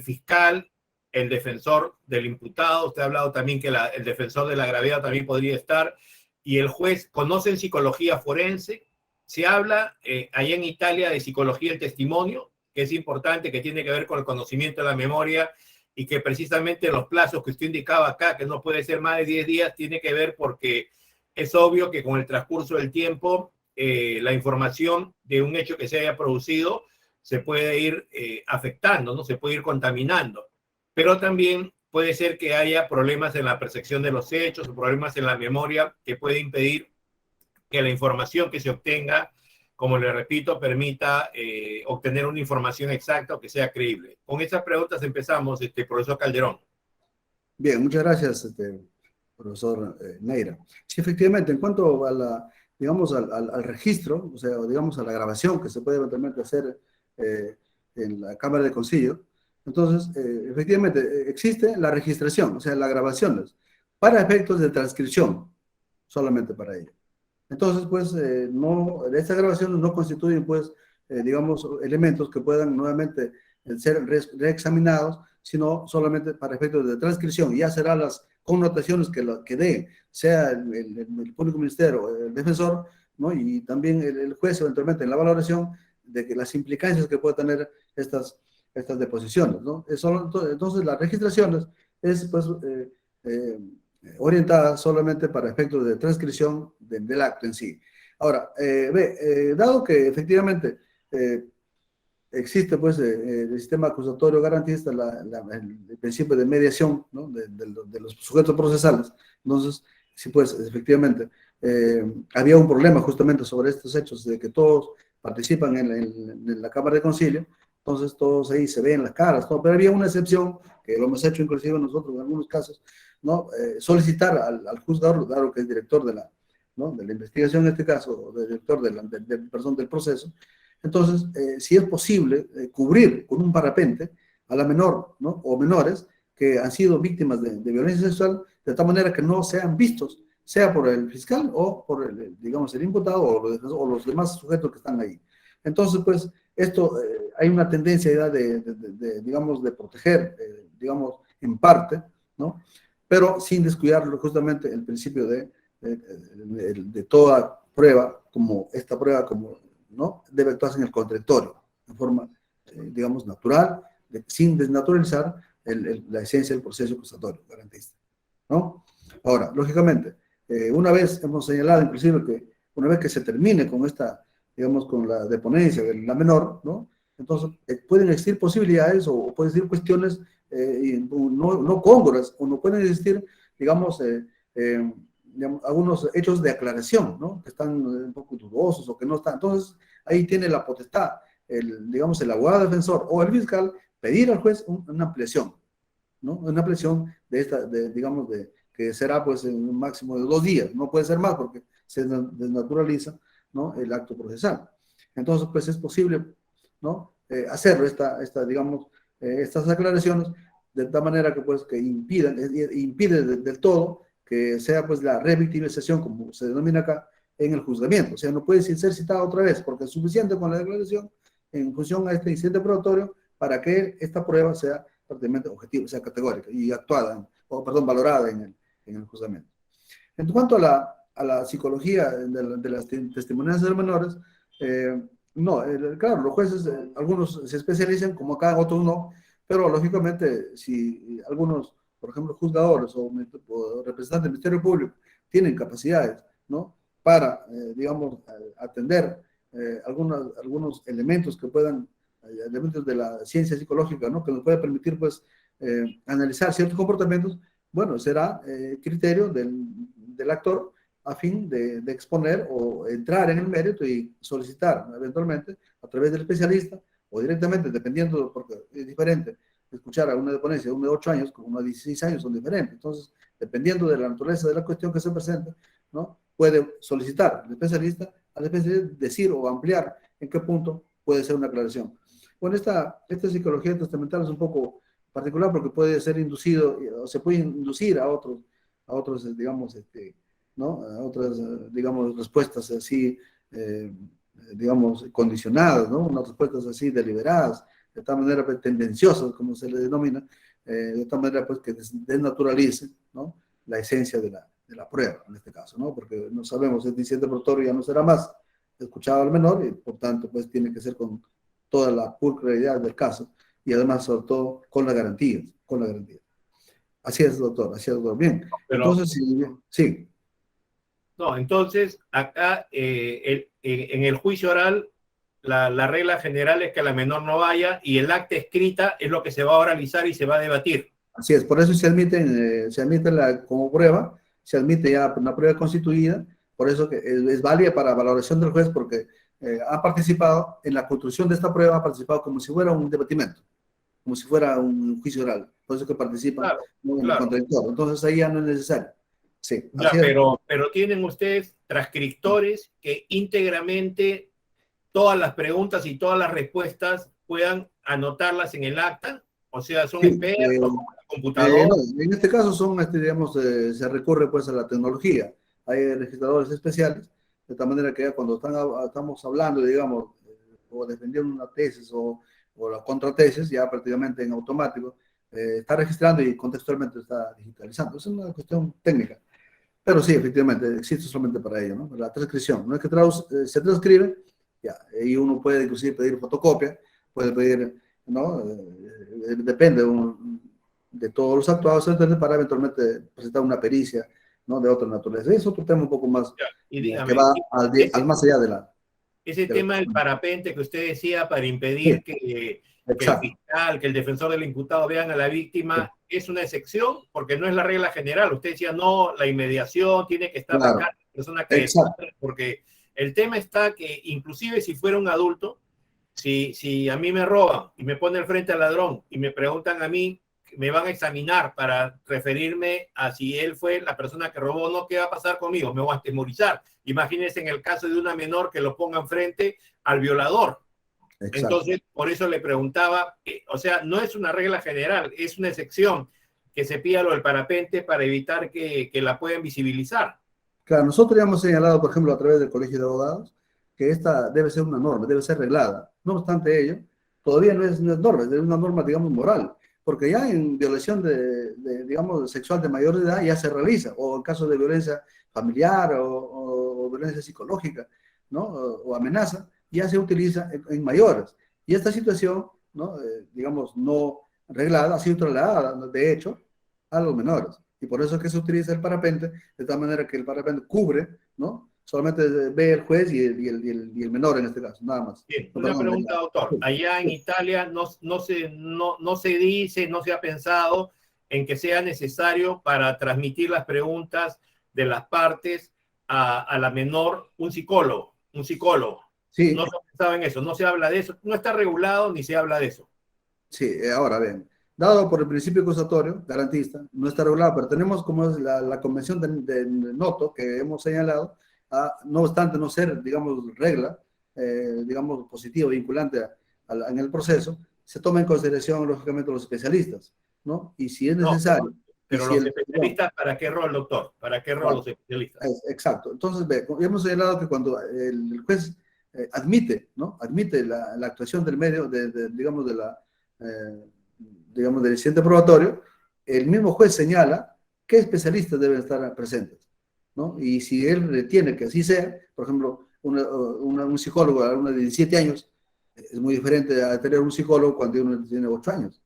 fiscal, el defensor del imputado, usted ha hablado también que el defensor de la gravedad también podría estar, y el juez conoce psicología forense. Se habla allá en Italia de psicología del testimonio, que es importante, que tiene que ver con el conocimiento de la memoria, y que precisamente los plazos que usted indicaba acá, que no puede ser más de 10 días, tiene que ver porque es obvio que con el transcurso del tiempo, la información de un hecho que se haya producido se puede ir afectando, ¿no? Se puede ir contaminando. Pero también puede ser que haya problemas en la percepción de los hechos o problemas en la memoria que puede impedir que la información que se obtenga, como le repito, permita obtener una información exacta o que sea creíble. Con esas preguntas empezamos, profesor Calderón. Bien, muchas gracias, profesor Neira. Sí, efectivamente, en cuanto a digamos, al registro, o sea, digamos, a la grabación que se puede eventualmente hacer en la Cámara de Concilio, entonces, efectivamente, existe la registración, o sea, las grabaciones, para efectos de transcripción, solamente para ello. Entonces, pues, estas grabaciones no constituyen, pues, digamos, elementos que puedan nuevamente ser reexaminados, sino solamente para efectos de transcripción. Ya serán las connotaciones que dé, sea el público ministerio, el defensor, ¿no? Y también el juez, eventualmente, en la valoración de que las implicancias que puede tener estas deposiciones, ¿no? Entonces, las registraciones es, pues, orientada solamente para efectos de transcripción del acto en sí. Ahora, dado que efectivamente existe, pues, el sistema acusatorio garantista, el principio de mediación, ¿no? de los sujetos procesales, entonces, sí, pues, efectivamente, había un problema justamente sobre estos hechos, de que todos participan en la Cámara de Concilio, entonces todos ahí se ven las caras, todo, pero había una excepción, que lo hemos hecho inclusive nosotros en algunos casos, ¿no? Solicitar al juzgador, dado que es director ¿no? de la investigación en este caso, o director del proceso. Entonces, si es posible cubrir con un parapente a la menor, ¿no? o menores que han sido víctimas de violencia sexual, de tal manera que no sean vistos, sea por el fiscal o por, digamos, el imputado o los demás sujetos que están ahí. Entonces, pues, esto, hay una tendencia ya digamos, de proteger, digamos, en parte, ¿no? Pero sin descuidar justamente el principio de toda prueba, como esta prueba, como, ¿no? debe actuarse en el contradictorio, de forma, digamos, natural, sin desnaturalizar la esencia del proceso acusatorio garantista, ¿no? Ahora, lógicamente, una vez hemos señalado inclusive que una vez que se termine con esta, digamos, con la deponencia de la menor, ¿no? Entonces, pueden existir posibilidades o pueden existir cuestiones no congruas, o no pueden existir, digamos, digamos, algunos hechos de aclaración, ¿no? Que están un poco dudosos o que no están. Entonces, ahí tiene la potestad, digamos, el abogado defensor o el fiscal pedir al juez una ampliación, ¿no? Una ampliación digamos, que será pues en un máximo de 2 días, no puede ser más porque se desnaturaliza, ¿no?, el acto procesal. Entonces, pues es posible, ¿no?, hacerlo, digamos, estas aclaraciones, de tal manera que, pues, que impide del todo que sea, pues, la revictimización, como se denomina acá, en el juzgamiento. O sea, no puede ser citado otra vez, porque es suficiente con la declaración en función a este incidente probatorio para que esta prueba sea prácticamente objetiva, sea categórica y actuada, valorada en el juzgamiento. En cuanto a la psicología de las testimonianzas de los menores, no, claro, los jueces, algunos se especializan, como acá, otros no, pero lógicamente, si algunos, por ejemplo, juzgadores o representantes del Ministerio Público tienen capacidades, ¿no?, para, digamos, atender algunos elementos que puedan, elementos de la ciencia psicológica, ¿no?, que nos puede permitir, pues, analizar ciertos comportamientos, bueno, será criterio del actor a fin de exponer o entrar en el mérito y solicitar eventualmente a través del especialista o directamente, dependiendo, porque es diferente escuchar a una de ponencia, uno de 8 años con uno de 16 años, son diferentes. Entonces, dependiendo de la naturaleza de la cuestión que se presenta, ¿no?, puede solicitar al especialista decir o ampliar en qué punto puede ser una aclaración. Bueno, esta psicología testamental es un poco particular porque puede ser inducido, o se puede inducir a otros digamos, ¿no?, a otras, digamos, respuestas así, digamos, condicionadas, ¿no?, unas respuestas así deliberadas, de tal manera, pues, tendenciosas, como se le denomina, de tal manera, pues, que desnaturalice, ¿no?, la esencia de la prueba, en este caso, ¿no?, porque no sabemos, el incidente probatorio ya no será más escuchado al menor y, por tanto, pues, tiene que ser con toda la pulcriedad del caso y, además, sobre todo, con la garantía, con la garantía. Así es, doctor, así es, doctor. Bien, Pero, entonces, sí. no, entonces, acá en el juicio oral, la regla general es que la menor no vaya y el acta escrita es lo que se va a oralizar y se va a debatir. Así es, por eso se admite como prueba, se admite ya una prueba constituida, por eso que es válida para valoración del juez, porque ha participado en la construcción de esta prueba, ha participado como si fuera un debatimiento, como si fuera un juicio oral, por eso que participa, Claro, ¿no?, en el claro. contradictorio. Entonces ahí ya no es necesario. Sí, Ya, así es. pero tienen ustedes transcriptores que íntegramente todas las preguntas y todas las respuestas puedan anotarlas en el acta, o sea, son Sí, expertos con el computador. no, en este caso digamos, se recurre pues a la tecnología. Hay registradores especiales, de tal manera que ya cuando estamos hablando, digamos, o defendiendo una tesis o la contratesis, ya prácticamente en automático, está registrando y contextualmente está digitalizando. Es una cuestión técnica. Pero sí, efectivamente, existe solamente para ello, ¿no? La transcripción. No es que se transcribe, ya, y uno puede inclusive pedir fotocopia, puede pedir, ¿no? Depende de todos los actuados para eventualmente presentar una pericia, ¿no?, de otra naturaleza. Es otro tema un poco más, Ya, y que dígame, va al más allá ese de la tema del cuestión. parapente que usted decía para Sí, impedir que el exacto. fiscal, que el defensor del imputado vean a la Sí, víctima, es una excepción, porque no es la regla general. Usted decía, no, la inmediación tiene que estar la claro, cara de la persona que... exacto. Porque el tema está que inclusive si fuera un adulto, si a mí me roban y me ponen frente al ladrón y me preguntan a mí, me van a examinar para referirme a si él fue la persona que robó o no, ¿qué va a pasar conmigo? Me voy a atemorizar. Imagínense en el caso de una menor que lo pongan frente al violador. Exacto. Entonces, por eso le preguntaba, o sea, no es una regla general, es una excepción que se pida lo del parapente para evitar que la puedan visibilizar. Claro, nosotros ya hemos señalado, por ejemplo, a través del Colegio de Abogados, que esta debe ser una norma, debe ser reglada. No obstante ello, todavía no es norma, es una norma, digamos, moral, porque ya en violación digamos, sexual de mayor de edad ya se realiza, o en caso de violencia familiar o violencia psicológica, ¿no?, o amenaza, ya se utiliza en mayores. Y esta situación, ¿no?, digamos, no reglada, ha sido trasladada, de hecho, a los menores. Y por eso es que se utiliza el parapente, de tal manera que el parapente cubre, ¿no? Solamente ve el juez y el menor en este caso, nada más. Bien, No, una perdón, pregunta, doctor. Allá en Italia no se dice, no se ha pensado en que sea necesario para transmitir las preguntas de las partes a la menor un psicólogo, un psicólogo. sí, No se ha pensado en eso, no se habla de eso, no está regulado ni se habla de eso. sí, ahora bien. dado por el principio acusatorio, garantista, no está regulado, pero tenemos como es la convención de Noto que hemos señalado, no obstante no ser, digamos, regla, digamos, positivo, vinculante en el proceso, se toma en consideración, lógicamente, los especialistas, ¿no? Y si es No, necesario, y pero si los el, perdón, especialistas, ¿para qué rol, doctor? ¿Para qué rol claro, los especialistas? exacto. Entonces, ve, hemos señalado que cuando el juez admite, ¿no? Admite la actuación del medio, digamos, eh, digamos, del incidente probatorio, el mismo juez señala qué especialistas deben estar presentes, ¿no? Y si él retiene que así sea, por ejemplo, un psicólogo a uno de 17 años es muy diferente a tener un psicólogo cuando uno tiene 8 años.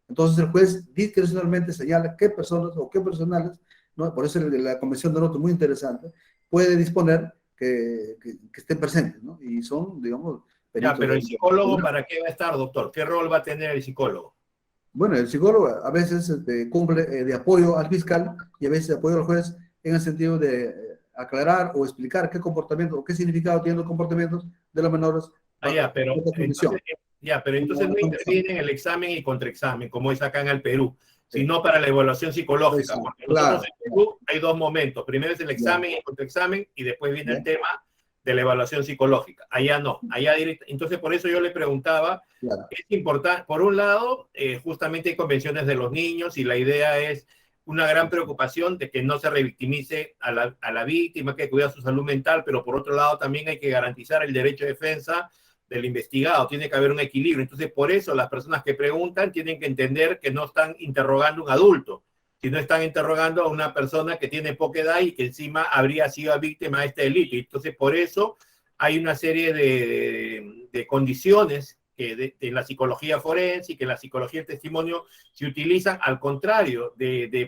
Entonces el juez discrecionalmente señala qué personas o qué personales, ¿no? Por eso la Convención de Noto es muy interesante, puede disponer que estén presentes, ¿no? Y son, digamos, Ya, peritos pero el de psicólogo, ¿para qué va a estar, doctor? ¿Qué rol va a tener el psicólogo? bueno, el psicólogo a veces cumple de apoyo al fiscal y a veces de apoyo al juez en el sentido de aclarar o explicar qué comportamiento o qué significado tienen los comportamientos de los menores Ah, bajo ya, pero esta condición. entonces, ya, pero entonces no interviene en el examen y contraexamen, como es acá en el Perú, sino para la evaluación psicológica, Exacto, porque nosotros claro, en Perú hay dos momentos. Primero es el ya, examen y el contraexamen, y después viene ya, el tema de la evaluación psicológica. Allá no, allá directo. Entonces, por eso yo le preguntaba, claro, es importante, por un lado, justamente hay convenciones de los niños y la idea es una gran preocupación de que no se revictimice a la víctima, que cuida su salud mental, pero por otro lado también hay que garantizar el derecho de defensa del investigado, tiene que haber un equilibrio. Entonces, por eso las personas que preguntan tienen que entender que no están interrogando a un adulto, sino están interrogando a una persona que tiene poca edad y que encima habría sido víctima de este delito. Entonces, por eso hay una serie de condiciones que en la psicología forense y que en la psicología del testimonio se utilizan al contrario,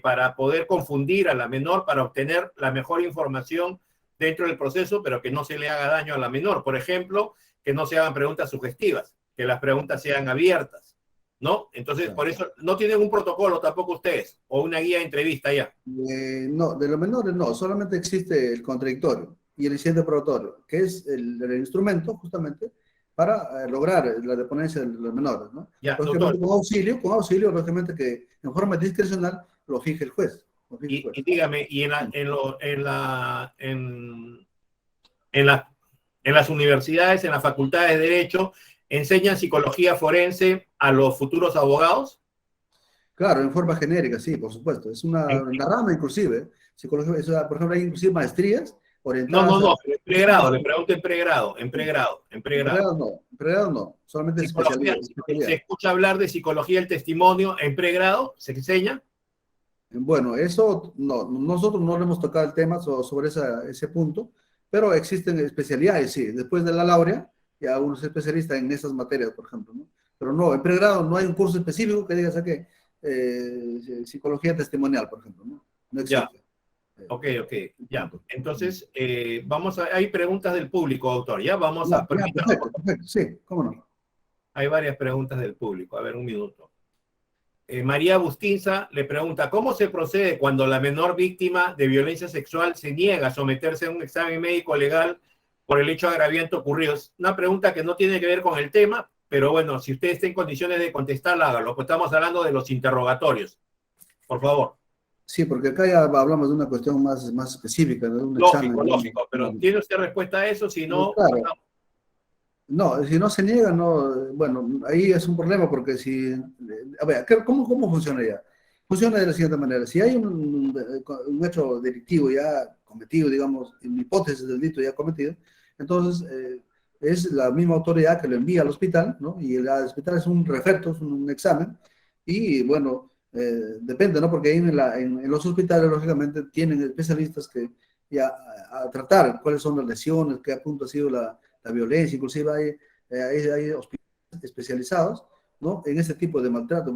para poder confundir a la menor, para obtener la mejor información dentro del proceso, pero que no se le haga daño a la menor. Por ejemplo, que no se hagan preguntas sugestivas, que las preguntas sean abiertas, ¿no? Entonces, claro. por eso no tienen un protocolo tampoco ustedes, o una guía de entrevista ya. No, de los menores no, solamente existe el contradictorio y el incidente probatorio, que es el instrumento justamente para lograr la deponencia de los menores, ¿no? Ya, doctor, Lógicamente con auxilio, lógicamente que en forma discrecional lo fije el juez. Lo fije el juez. y dígame, y en, la, en las universidades, en las facultades de Derecho, enseñan psicología forense a los futuros abogados? Claro, en forma genérica, sí, por supuesto. Es En, una rama inclusive. Psicología, por ejemplo, hay inclusive maestrías no, no, orientadas a... no, en pregrado, le pregunto en pregrado, en pregrado, en pregrado. En pregrado no, solamente Psicología, se especialidad. escucha hablar de psicología del testimonio en pregrado, ¿se enseña? Bueno, eso no, nosotros no le hemos tocado el tema sobre ese punto, pero existen especialidades, sí. Después de la laurea, ya uno es especialista en esas materias, por ejemplo, ¿no? Pero no, en pregrado no hay un curso específico que diga, ¿sabes psicología testimonial, por ejemplo, ¿no? No Ya, existe. ok, ok, ya. Punto. Entonces, hay preguntas del público, doctor, ya vamos a, Ya, permítanos, perfecto, perfecto, sí, cómo no. hay varias preguntas del público, a ver, un minuto. María Bustinza le pregunta, ¿cómo se procede cuando la menor víctima de violencia sexual se niega a someterse a un examen médico legal por el hecho agraviante ocurrido? Es una pregunta que no tiene que ver con el tema, pero bueno, si usted está en condiciones de contestarla, hágalo, pues estamos hablando de los interrogatorios. Por favor. Sí, porque acá ya hablamos de una cuestión más específica, de un examen. Lógico, lógico, pero ¿tiene usted respuesta a eso? Si no, Claro, pasamos. no, si no se niega, no, bueno, ahí es un problema porque si, a ver, ¿cómo funciona ya? Funciona de la siguiente manera, si hay un hecho delictivo ya cometido, digamos, en hipótesis del delito ya cometido, entonces es la misma autoridad que lo envía al hospital, ¿no? Y el hospital es un referto, es un examen, y bueno, depende, ¿no? Porque ahí en los hospitales, lógicamente, tienen especialistas que ya a tratar cuáles son las lesiones, qué a punto ha sido la violencia, inclusive hay hospitales especializados, ¿no? En ese tipo de maltrato,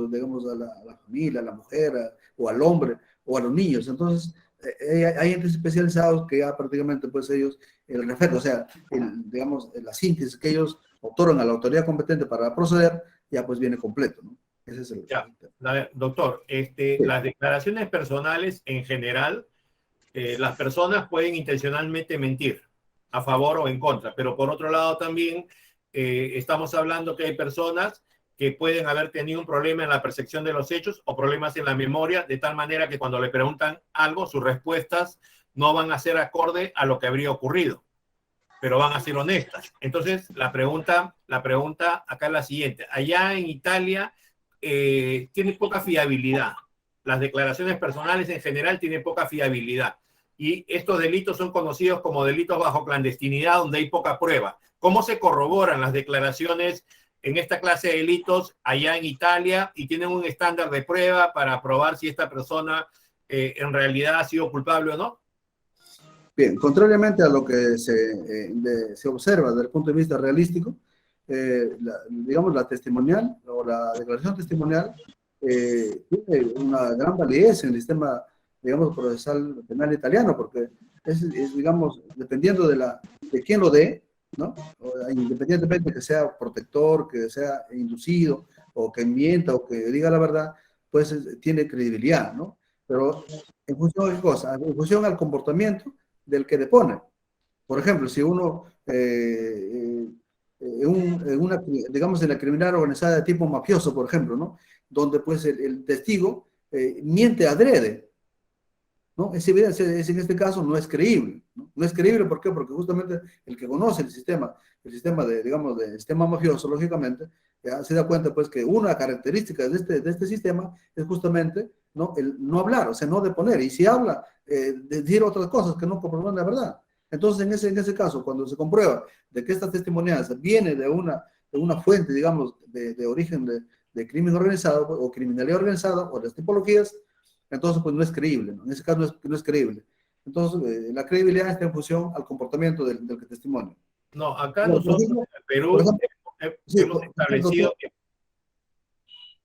digamos, a la familia, a la mujer, o al hombre, o a los niños. Entonces, hay entes especializados que ya prácticamente, pues ellos, el referto, o sea, digamos, la síntesis que ellos otorgan a la autoridad competente para proceder, ya pues viene completo, ¿no? Ese es el... Ya, doctor, Sí, las declaraciones personales en general, las personas pueden intencionalmente mentir a favor o en contra, pero por otro lado también estamos hablando que hay personas que pueden haber tenido un problema en la percepción de los hechos o problemas en la memoria, de tal manera que cuando le preguntan algo, sus respuestas no van a ser acorde a lo que habría ocurrido, pero van a ser honestas. Entonces, la pregunta acá es la siguiente. Allá en Italia tiene poca fiabilidad. Las declaraciones personales en general tienen poca fiabilidad. Y estos delitos son conocidos como delitos bajo clandestinidad, donde hay poca prueba. ¿Cómo se corroboran las declaraciones en esta clase de delitos allá en Italia y tienen un estándar de prueba para probar si esta persona en realidad ha sido culpable o no? Bien, contrariamente a lo que se observa desde el punto de vista realístico, digamos, la testimonial o la declaración testimonial tiene una gran validez en el sistema, digamos, procesal penal italiano, porque digamos, dependiendo de quién lo dé, ¿no? Independientemente que sea protector, que sea inducido, o que mienta, o que diga la verdad, pues tiene credibilidad, ¿no? Pero en función de qué cosa, en función al comportamiento del que depone. Por ejemplo, si uno, digamos, en la criminal organizada de tipo mafioso, por ejemplo, ¿no? Donde pues el testigo miente adrede, ¿no? Es evidente, en este caso no es creíble, ¿no? No es creíble, ¿por qué? Porque justamente el que conoce el sistema digamos, del sistema mafioso, lógicamente, ya se da cuenta pues que una característica de este sistema es justamente, ¿no? El no hablar, o sea, no deponer, y si habla, decir otras cosas que no comproban la verdad. Entonces, en ese caso, cuando se comprueba de que esta testimonianza viene de una fuente, digamos, de origen de crimen organizado o criminalidad organizada o de las tipologías, entonces pues no es creíble, ¿no? En ese caso no es creíble. Entonces, la credibilidad está en función al comportamiento del que testimonia. No, acá Bueno, nosotros en el por Perú ejemplo, sí, hemos establecido que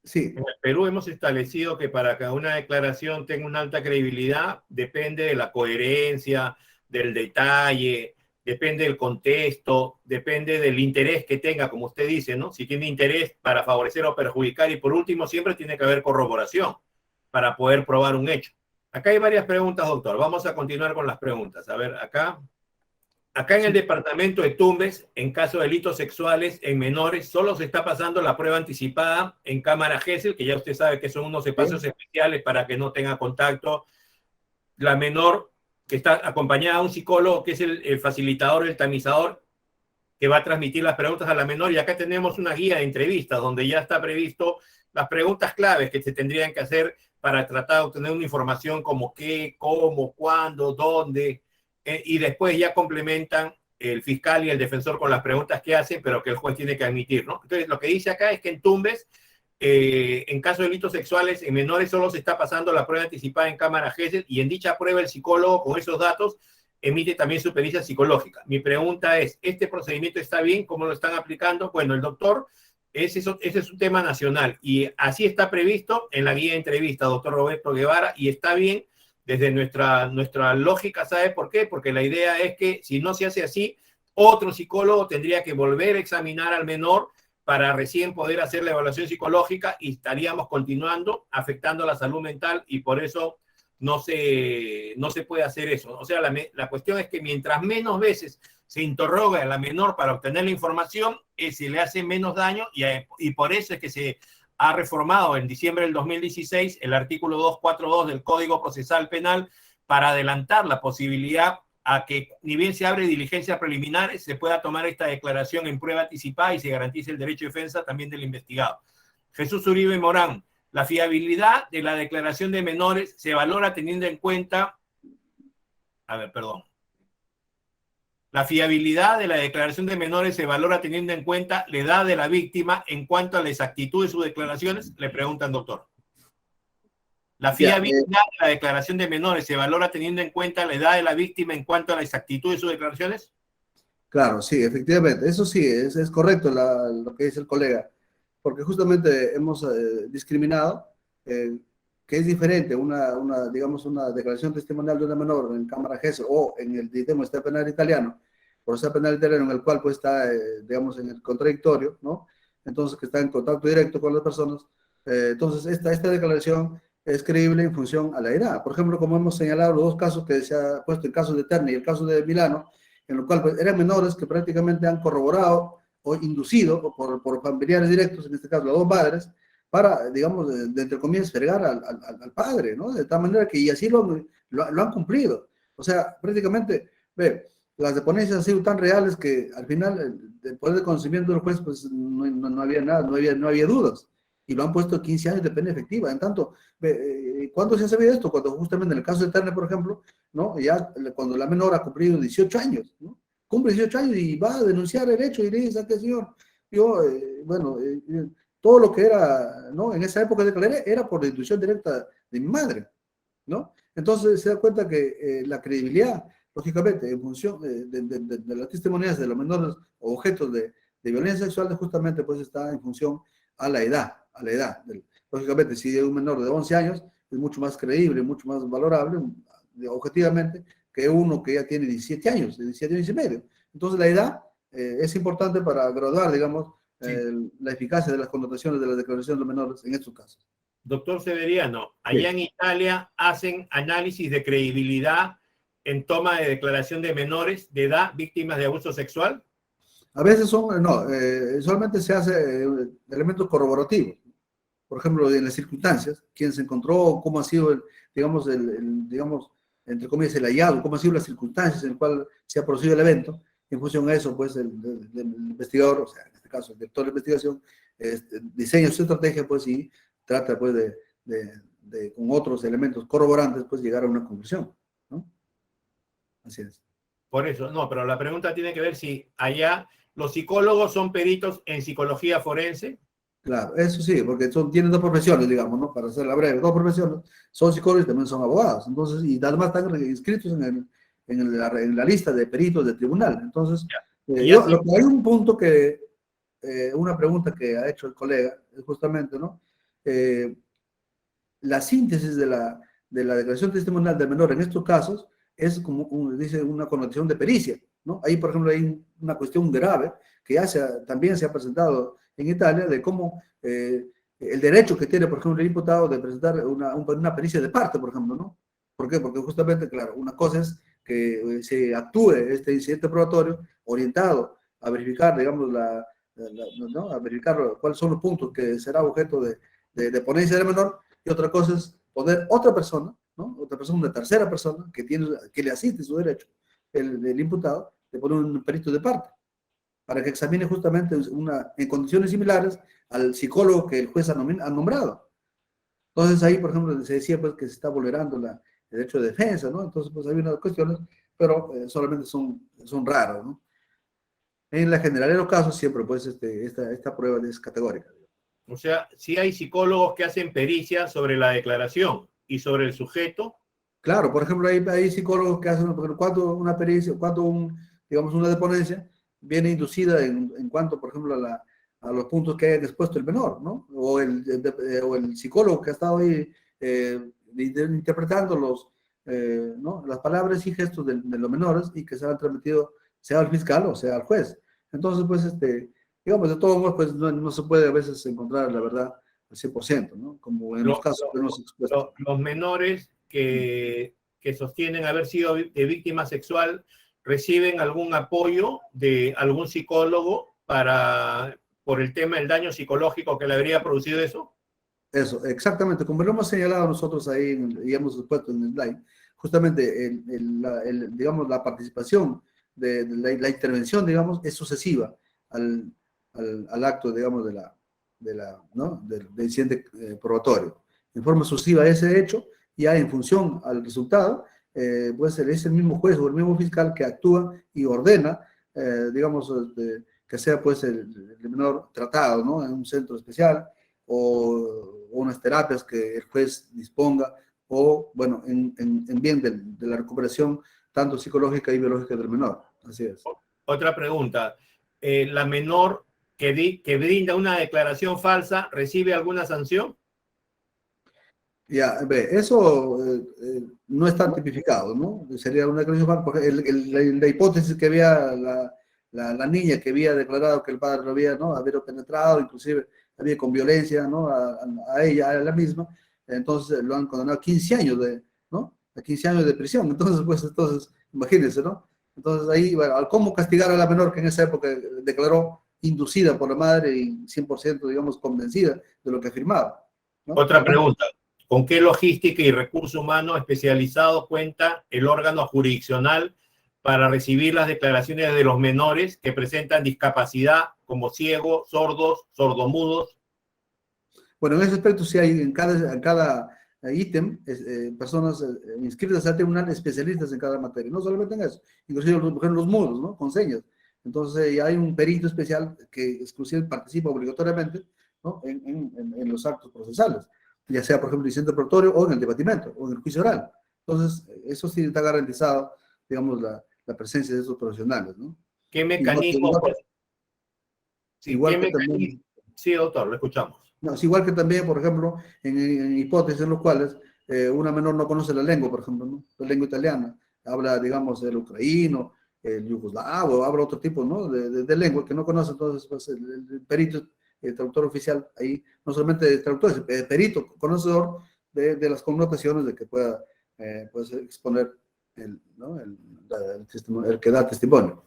sí, en el Perú hemos establecido que para que una declaración tenga una alta credibilidad depende de la coherencia, del detalle, depende del contexto, depende del interés que tenga, como usted dice, ¿no? Si tiene interés para favorecer o perjudicar y por último siempre tiene que haber corroboración para poder probar un hecho. Acá hay varias preguntas, doctor. Vamos a continuar con las preguntas. A ver, acá en el departamento de Tumbes, en caso de delitos sexuales en menores, solo se está pasando la prueba anticipada en cámara Gesell, que ya usted sabe que son unos espacios especiales para que no tenga contacto la menor, que está acompañada de un psicólogo que es el facilitador, el tamizador, que va a transmitir las preguntas a la menor. Y acá tenemos una guía de entrevistas donde ya está previsto las preguntas claves que se tendrían que hacer para tratar de obtener una información como qué, cómo, cuándo, dónde, y después ya complementan el fiscal y el defensor con las preguntas que hacen, pero que el juez tiene que admitir, ¿no? Entonces, lo que dice acá es que en Tumbes, en caso de delitos sexuales en menores, solo se está pasando la prueba anticipada en cámara Gesell y en dicha prueba el psicólogo con esos datos emite también su pericia psicológica. Mi pregunta es, ¿este procedimiento está bien? ¿Cómo lo están aplicando? Bueno, el doctor, ese es un tema nacional y así está previsto en la guía de entrevista, doctor Roberto Guevara, y está bien desde nuestra lógica. ¿Sabe por qué? Porque la idea es que si no se hace así, otro psicólogo tendría que volver a examinar al menor para recién poder hacer la evaluación psicológica y estaríamos continuando afectando la salud mental y por eso no se puede hacer eso. O sea, la cuestión es que mientras menos veces se interroga a la menor para obtener la información, se le hace menos daño y por eso es que se ha reformado en diciembre del 2016 el artículo 242 del Código Procesal Penal para adelantar la posibilidad a que ni bien se abre diligencias preliminares, se pueda tomar esta declaración en prueba anticipada y se garantice el derecho de defensa también del investigado. Jesús Uribe Morán, la fiabilidad de la declaración de menores se valora teniendo en cuenta, la fiabilidad de la declaración de menores se valora teniendo en cuenta la edad de la víctima en cuanto a la exactitud de sus declaraciones, le preguntan, doctor. La fiabilidad de la declaración de menores se valora teniendo en cuenta la edad de la víctima en cuanto a la exactitud de sus declaraciones. Claro, sí, efectivamente, eso sí, es correcto lo que dice el colega, porque justamente hemos discriminado que es diferente digamos, una declaración testimonial de una menor en cámara Gesell o en el sistema penal italiano, proceso penal italiano en el cual pues está, digamos, en el contradictorio, ¿no? Entonces, que está en contacto directo con las personas. Entonces, esta declaración es creíble en función a la edad. Por ejemplo, como hemos señalado, los dos casos que se ha puesto, el caso de Terni y el caso de Milano, en lo cual pues, eran menores que prácticamente han corroborado o inducido por familiares directos, en este caso las dos madres, para, digamos, entre comillas, fregar al padre, ¿no? De tal manera que, y así lo han cumplido. O sea, prácticamente, ve, las deponencias han sido tan reales que al final el poder de conocimiento del juez, pues no había nada, no había dudas. Y lo han puesto 15 años de pena efectiva. En tanto, ¿cuándo se ha sabido esto? Cuando justamente en el caso de Turner, por ejemplo, ¿no? Ya cuando la menor ha cumplido 18 años, ¿no? Cumple 18 años y va a denunciar el hecho y le dice, señor, yo, todo lo que era, ¿no? En esa época declaré era por la intuición directa de mi madre, ¿no? Entonces se da cuenta que la credibilidad, lógicamente, en función de las testimonias de los menores o objetos de violencia sexual, justamente pues está en función a la edad, lógicamente, si es un menor de 11 años, es mucho más creíble, mucho más valorable, objetivamente, que uno que ya tiene 17 años, 17 años y medio. Entonces la edad es importante para graduar, digamos, Sí. la eficacia de las connotaciones de las declaraciones de los menores en estos casos. Doctor Severiano, allá en Italia hacen análisis de credibilidad en toma de declaración de menores de edad víctimas de abuso sexual. A veces solamente se hace elementos corroborativos. Por ejemplo, en las circunstancias, quién se encontró, cómo ha sido, digamos, digamos, entre comillas, el hallazgo, cómo han sido las circunstancias en las cuales se ha producido el evento. En función a eso, pues, el investigador, o sea, en este caso, el director de investigación, diseña su estrategia, pues, y trata, pues, con otros elementos corroborantes, pues, llegar a una conclusión, ¿no? Así es. Por eso, no, pero la pregunta tiene que ver si allá los psicólogos son peritos en psicología forense. Claro, eso sí, porque tienen dos profesiones, digamos, ¿no? Para hacerla breve, dos profesiones, son psicólogos y también son abogados. Entonces, y además están inscritos en la lista de peritos del tribunal. Entonces, hay un punto una pregunta que ha hecho el colega, es justamente, ¿no? La síntesis de la declaración testimonial del menor en estos casos es como, dice, una connotación de pericia, ¿no? Ahí, por ejemplo, hay una cuestión grave que también se ha presentado en Italia de cómo el derecho que tiene, por ejemplo, el imputado de presentar una pericia de parte, por ejemplo, ¿no? ¿Por qué? Porque justamente, claro, una cosa es que se actúe este incidente probatorio orientado a verificar, digamos, ¿no? A verificar cuáles son los puntos que será objeto de ponencia del menor, y otra cosa es poner otra persona, ¿no? Otra persona, una tercera persona que le asiste su derecho, el imputado, de poner un perito de parte, para que examine justamente en condiciones similares al psicólogo que el juez ha nombrado. Entonces ahí, por ejemplo, se decía pues, que se está vulnerando el derecho de defensa, ¿no? Entonces, pues hay unas cuestiones, pero solamente son raras, ¿no? En la generalidad de los casos, siempre, pues, esta prueba es categórica. O sea, sí hay psicólogos que hacen pericia sobre la declaración y sobre el sujeto. Claro, por ejemplo, hay psicólogos que hacen cuando una pericia, digamos, una deponencia viene inducida en cuanto, por ejemplo, a los puntos que haya expuesto el menor, ¿no? O el psicólogo que ha estado ahí interpretando ¿no? Las palabras y gestos de los menores y que se han transmitido sea al fiscal o sea al juez. Entonces, pues, digamos, de todos modos, pues no se puede a veces encontrar la verdad al 100%, ¿no? Como en los casos que hemos expuesto. Los menores que sostienen haber sido de víctima sexual reciben algún apoyo de algún psicólogo por el tema del daño psicológico que le habría producido eso. Eso, exactamente, como lo hemos señalado nosotros ahí y hemos puesto en el slide, justamente digamos, la participación de la intervención, digamos, es sucesiva al acto, digamos, ¿no? del incidente probatorio. En forma sucesiva a ese hecho, ya en función al resultado, pues es el mismo juez o el mismo fiscal que actúa y ordena, digamos, que sea pues el menor tratado, ¿no? En un centro especial o unas terapias que el juez disponga, o, bueno, en bien de la recuperación tanto psicológica y biológica del menor. Así es. Otra pregunta. ¿La menor que brinda una declaración falsa recibe alguna sanción? Ya, eso no está tipificado, ¿no? Sería una declaración falsa, porque la hipótesis que había la niña que había declarado que el padre lo había, ¿no? Habido penetrado, inclusive había con violencia, ¿no? A ella, a la misma, entonces lo han condenado a 15 años ¿no? A 15 años de prisión. Entonces, pues, imagínense, ¿no? Entonces ahí, bueno, ¿cómo castigar a la menor que en esa época declaró inducida por la madre y 100%, digamos, convencida de lo que afirmaba, ¿no? Otra pregunta. ¿Con qué logística y recurso humano especializado cuenta el órgano jurisdiccional para recibir las declaraciones de los menores que presentan discapacidad como ciegos, sordos, sordomudos? Bueno, en ese aspecto sí hay en cada ítem personas inscritas al tribunal, especialistas en cada materia, no solamente en eso, inclusive por ejemplo, los mudos, ¿no? Con señas. Entonces hay un perito especial que exclusivamente participa obligatoriamente, ¿no? En los actos procesales, ya sea, por ejemplo, en el centro probatorio o en el debatimiento o en el juicio oral. Entonces, eso sí está garantizado, digamos, la presencia de esos profesionales, ¿no? ¿Qué mecanismo? Sí, Igual que también, sí, doctor, lo escuchamos. no, es igual que también, por ejemplo, en hipótesis en los cuales una menor no conoce la lengua, por ejemplo, ¿no? La lengua italiana, habla, digamos, el ucraíno, el yugoslavo, habla otro tipo, ¿no? De lengua que no conoce, entonces, pues, el perito, el traductor oficial, ahí, no solamente el traductor, el perito, conocedor de las connotaciones de que pueda pues, exponer ¿no? el que da testimonio.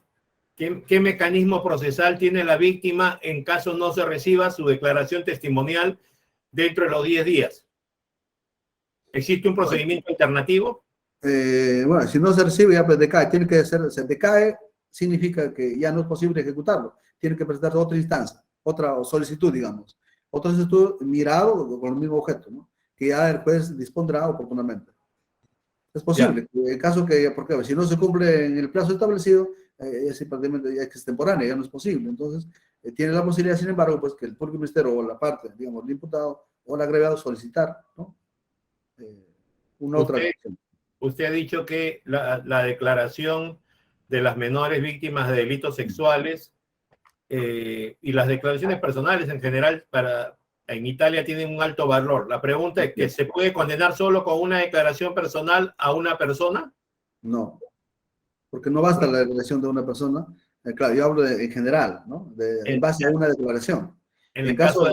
¿Qué mecanismo procesal tiene la víctima en caso no se reciba su declaración testimonial dentro de los 10 días? ¿Existe un procedimiento alternativo? Bueno, si no se recibe, ya pues decae. Tiene que ser, se decae, significa que ya no es posible ejecutarlo. Tiene que presentar otra instancia, otra solicitud, digamos. Otra solicitud mirado con el mismo objeto, ¿no? Que ya el juez dispondrá oportunamente. Es posible. En caso que, porque si no se cumple en el plazo establecido, prácticamente ya es extemporánea, ya no es posible. Entonces, tiene la posibilidad, sin embargo, pues que el propio ministerio o la parte, digamos, el imputado o el agregado solicitar, ¿no? Una otra acción. Usted ha dicho que la declaración de las menores víctimas de delitos sexuales y las declaraciones personales en general en Italia tienen un alto valor. La pregunta es que ¿se puede condenar solo con una declaración personal a una persona? No, porque no basta la declaración de una persona. Claro, yo hablo en general, ¿no? En base a una declaración. En el caso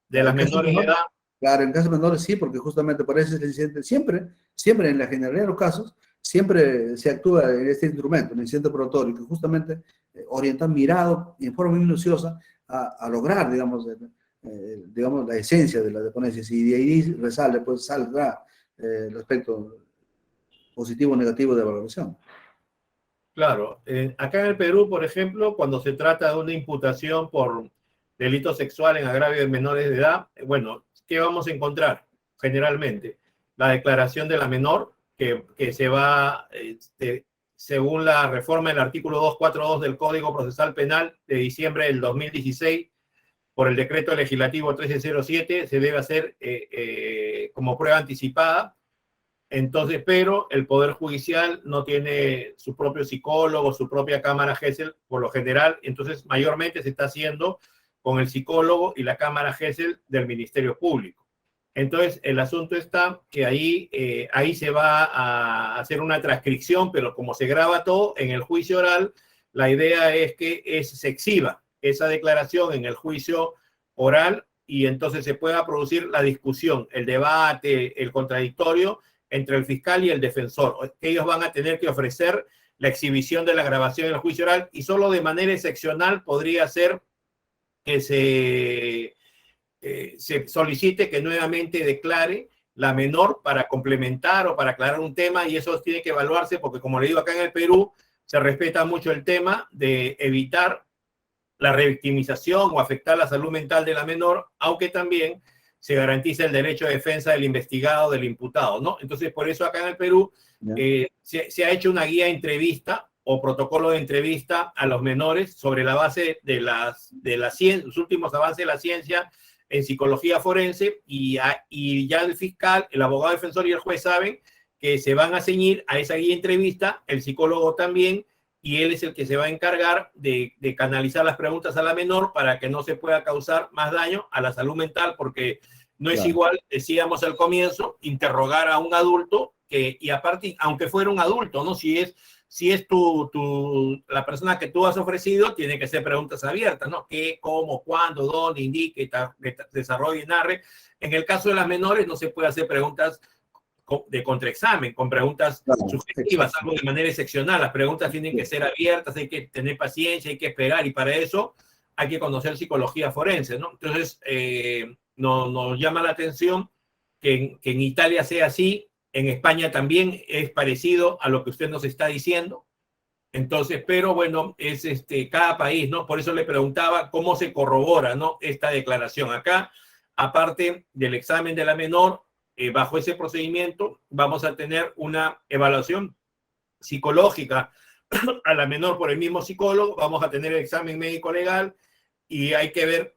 de las menores de edad. Claro, en casos menores sí, porque justamente por ese incidente, siempre en la generalidad de los casos, siempre se actúa en este instrumento, en el incidente probatorio, que justamente orienta mirado en forma minuciosa a lograr, digamos, digamos, la esencia de la deponencia. Si de ahí resale, pues saldrá el aspecto positivo o negativo de valoración. Claro, acá en el Perú, por ejemplo, cuando se trata de una imputación por delito sexual en agravio de menores de edad, bueno, ¿qué vamos a encontrar? Generalmente, la declaración de la menor, que se va, según la reforma del artículo 242 del Código Procesal Penal de diciembre del 2016, por el decreto legislativo 1307, se debe hacer como prueba anticipada. Entonces, pero el Poder Judicial no tiene su propio psicólogo, su propia cámara Gesell, por lo general, entonces mayormente se está haciendo con el psicólogo y la cámara Gesell del Ministerio Público. Entonces, el asunto está que ahí se va a hacer una transcripción, pero como se graba todo en el juicio oral, la idea es que se exhiba esa declaración en el juicio oral y entonces se pueda producir la discusión, el debate, el contradictorio entre el fiscal y el defensor. Ellos van a tener que ofrecer la exhibición de la grabación en el juicio oral y solo de manera excepcional podría ser que se solicite que nuevamente declare la menor para complementar o para aclarar un tema y eso tiene que evaluarse porque, como le digo, acá en el Perú se respeta mucho el tema de evitar la revictimización o afectar la salud mental de la menor, aunque también se garantiza el derecho de defensa del investigado, del imputado, ¿no? Entonces, por eso acá en el Perú se ha hecho una guía de entrevista o protocolo de entrevista a los menores sobre la base de la ciencia, los últimos avances de la ciencia en psicología forense y ya el fiscal, el abogado defensor y el juez saben que se van a ceñir a esa guía de entrevista, el psicólogo también, y él es el que se va a encargar de canalizar las preguntas a la menor para que no se pueda causar más daño a la salud mental, porque no es igual, decíamos al comienzo, interrogar a un adulto, y aparte, aunque fuera un adulto, ¿no? Si es la persona que tú has ofrecido, tiene que ser preguntas abiertas, ¿no? ¿Qué, cómo, cuándo, dónde, indique, desarrolle y narre. En el caso de las menores no se puede hacer preguntas de contraexamen, con preguntas subjetivas, algo de manera excepcional. Las preguntas tienen que ser abiertas, hay que tener paciencia, hay que esperar, y para eso hay que conocer psicología forense, ¿no? Entonces, nos llama la atención que en Italia sea así, en España también es parecido a lo que usted nos está diciendo. Entonces, pero bueno, es cada país, ¿no? Por eso le preguntaba cómo se corrobora, ¿no? Esta declaración. Acá, aparte del examen de la menor, bajo ese procedimiento, vamos a tener una evaluación psicológica a la menor por el mismo psicólogo, vamos a tener el examen médico legal y hay que ver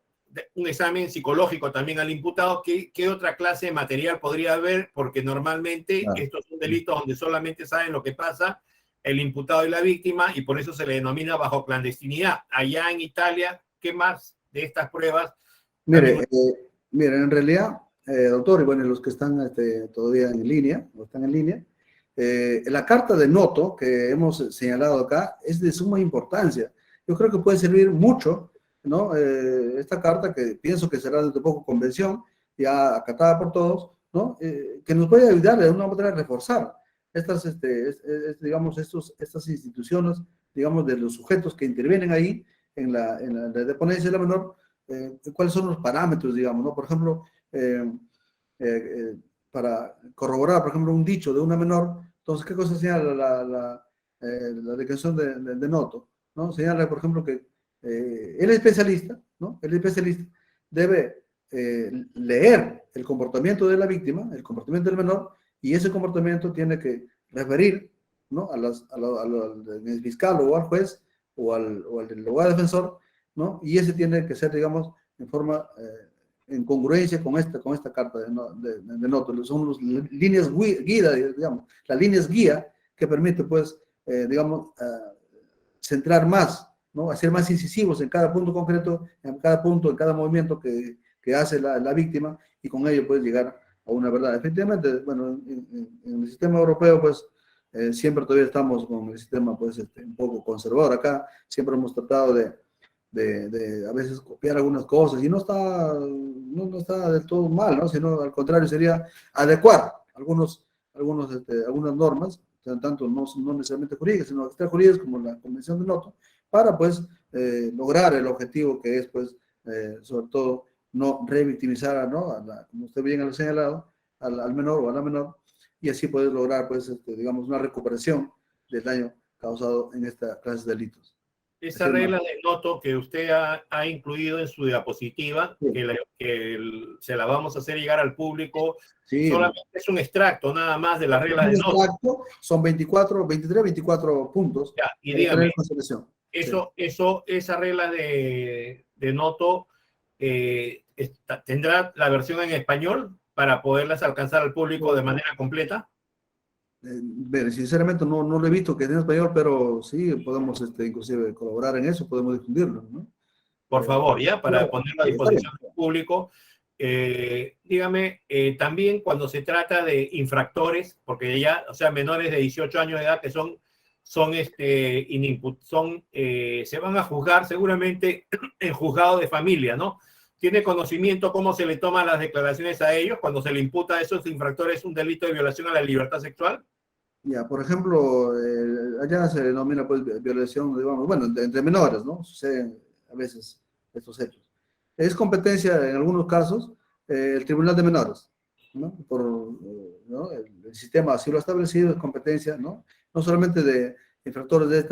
un examen psicológico también al imputado. ¿Qué otra clase de material podría haber? Porque normalmente estos son delitos donde solamente saben lo que pasa el imputado y la víctima, y por eso se le denomina bajo clandestinidad. Allá en Italia, ¿qué más de estas pruebas? Mire, mire, en realidad, doctor, y bueno, los que están todavía en línea, o están en línea, la carta de noto que hemos señalado acá es de suma importancia. Yo creo que puede servir mucho, ¿no? Esta carta, que pienso que será de poco convención, ya acatada por todos, ¿no? Que nos puede ayudar de una manera a reforzar estas, digamos, estas instituciones, digamos, de los sujetos que intervienen ahí en la deponencia de la menor, cuáles son los parámetros, digamos, ¿no? Por ejemplo, para corroborar, por ejemplo, un dicho de una menor, entonces, ¿qué cosa señala la declaración de noto? ¿No? Señala, por ejemplo, que el especialista, ¿no? El especialista debe leer el comportamiento de la víctima, el comportamiento del menor, y ese comportamiento tiene que referir, ¿no? Al fiscal o al juez o al abogado defensor, ¿no? Y ese tiene que ser, digamos, en forma, en congruencia con esta carta de notas. Son las líneas guía, digamos, las líneas guía que permite, pues, digamos, centrar más, ¿no? Hacer más incisivos en cada punto concreto, en cada punto, en cada movimiento que hace la víctima, y con ello puede llegar a una verdad. Efectivamente, bueno, en el sistema europeo, pues, siempre todavía estamos con el sistema, pues, un poco conservador. Acá siempre hemos tratado de a veces copiar algunas cosas, y no está del todo mal, ¿no? Sino al contrario, sería adecuar algunas normas, tanto no necesariamente jurídicas, sino extrajurídicas, como la Convención de Noto, para, pues, lograr el objetivo que es, pues, sobre todo, no revictimizar, ¿no? Como usted bien ha señalado, al menor o a la menor, y así poder lograr, pues, digamos, una recuperación del daño causado en esta clase de delitos. Esa regla de noto que usted ha incluido en su diapositiva, sí, se la vamos a hacer llegar al público, sí, solamente es un extracto nada más de la regla de noto. Son 24 puntos. Ya, y dígame, esa regla de noto ¿tendrá la versión en español para poderlas alcanzar al público de manera completa? Sinceramente no lo he visto que esté en español, pero sí podemos inclusive colaborar en eso, podemos difundirlo, ¿no? Por favor, ya, para claro, ponerlo a disposición del público. Dígame, también cuando se trata de infractores, porque ya, o sea, menores de 18 años de edad que se van a juzgar seguramente en juzgado de familia, ¿no? ¿Tiene conocimiento cómo se le toman las declaraciones a ellos cuando se le imputa a esos infractores un delito de violación a la libertad sexual? Ya, por ejemplo, allá se denomina, pues, violación, digamos, bueno, entre menores, ¿no? Suceden a veces estos hechos. Es competencia, en algunos casos, el Tribunal de Menores, ¿no? ¿No? El sistema así lo ha establecido, es competencia, ¿no? No solamente de infractores de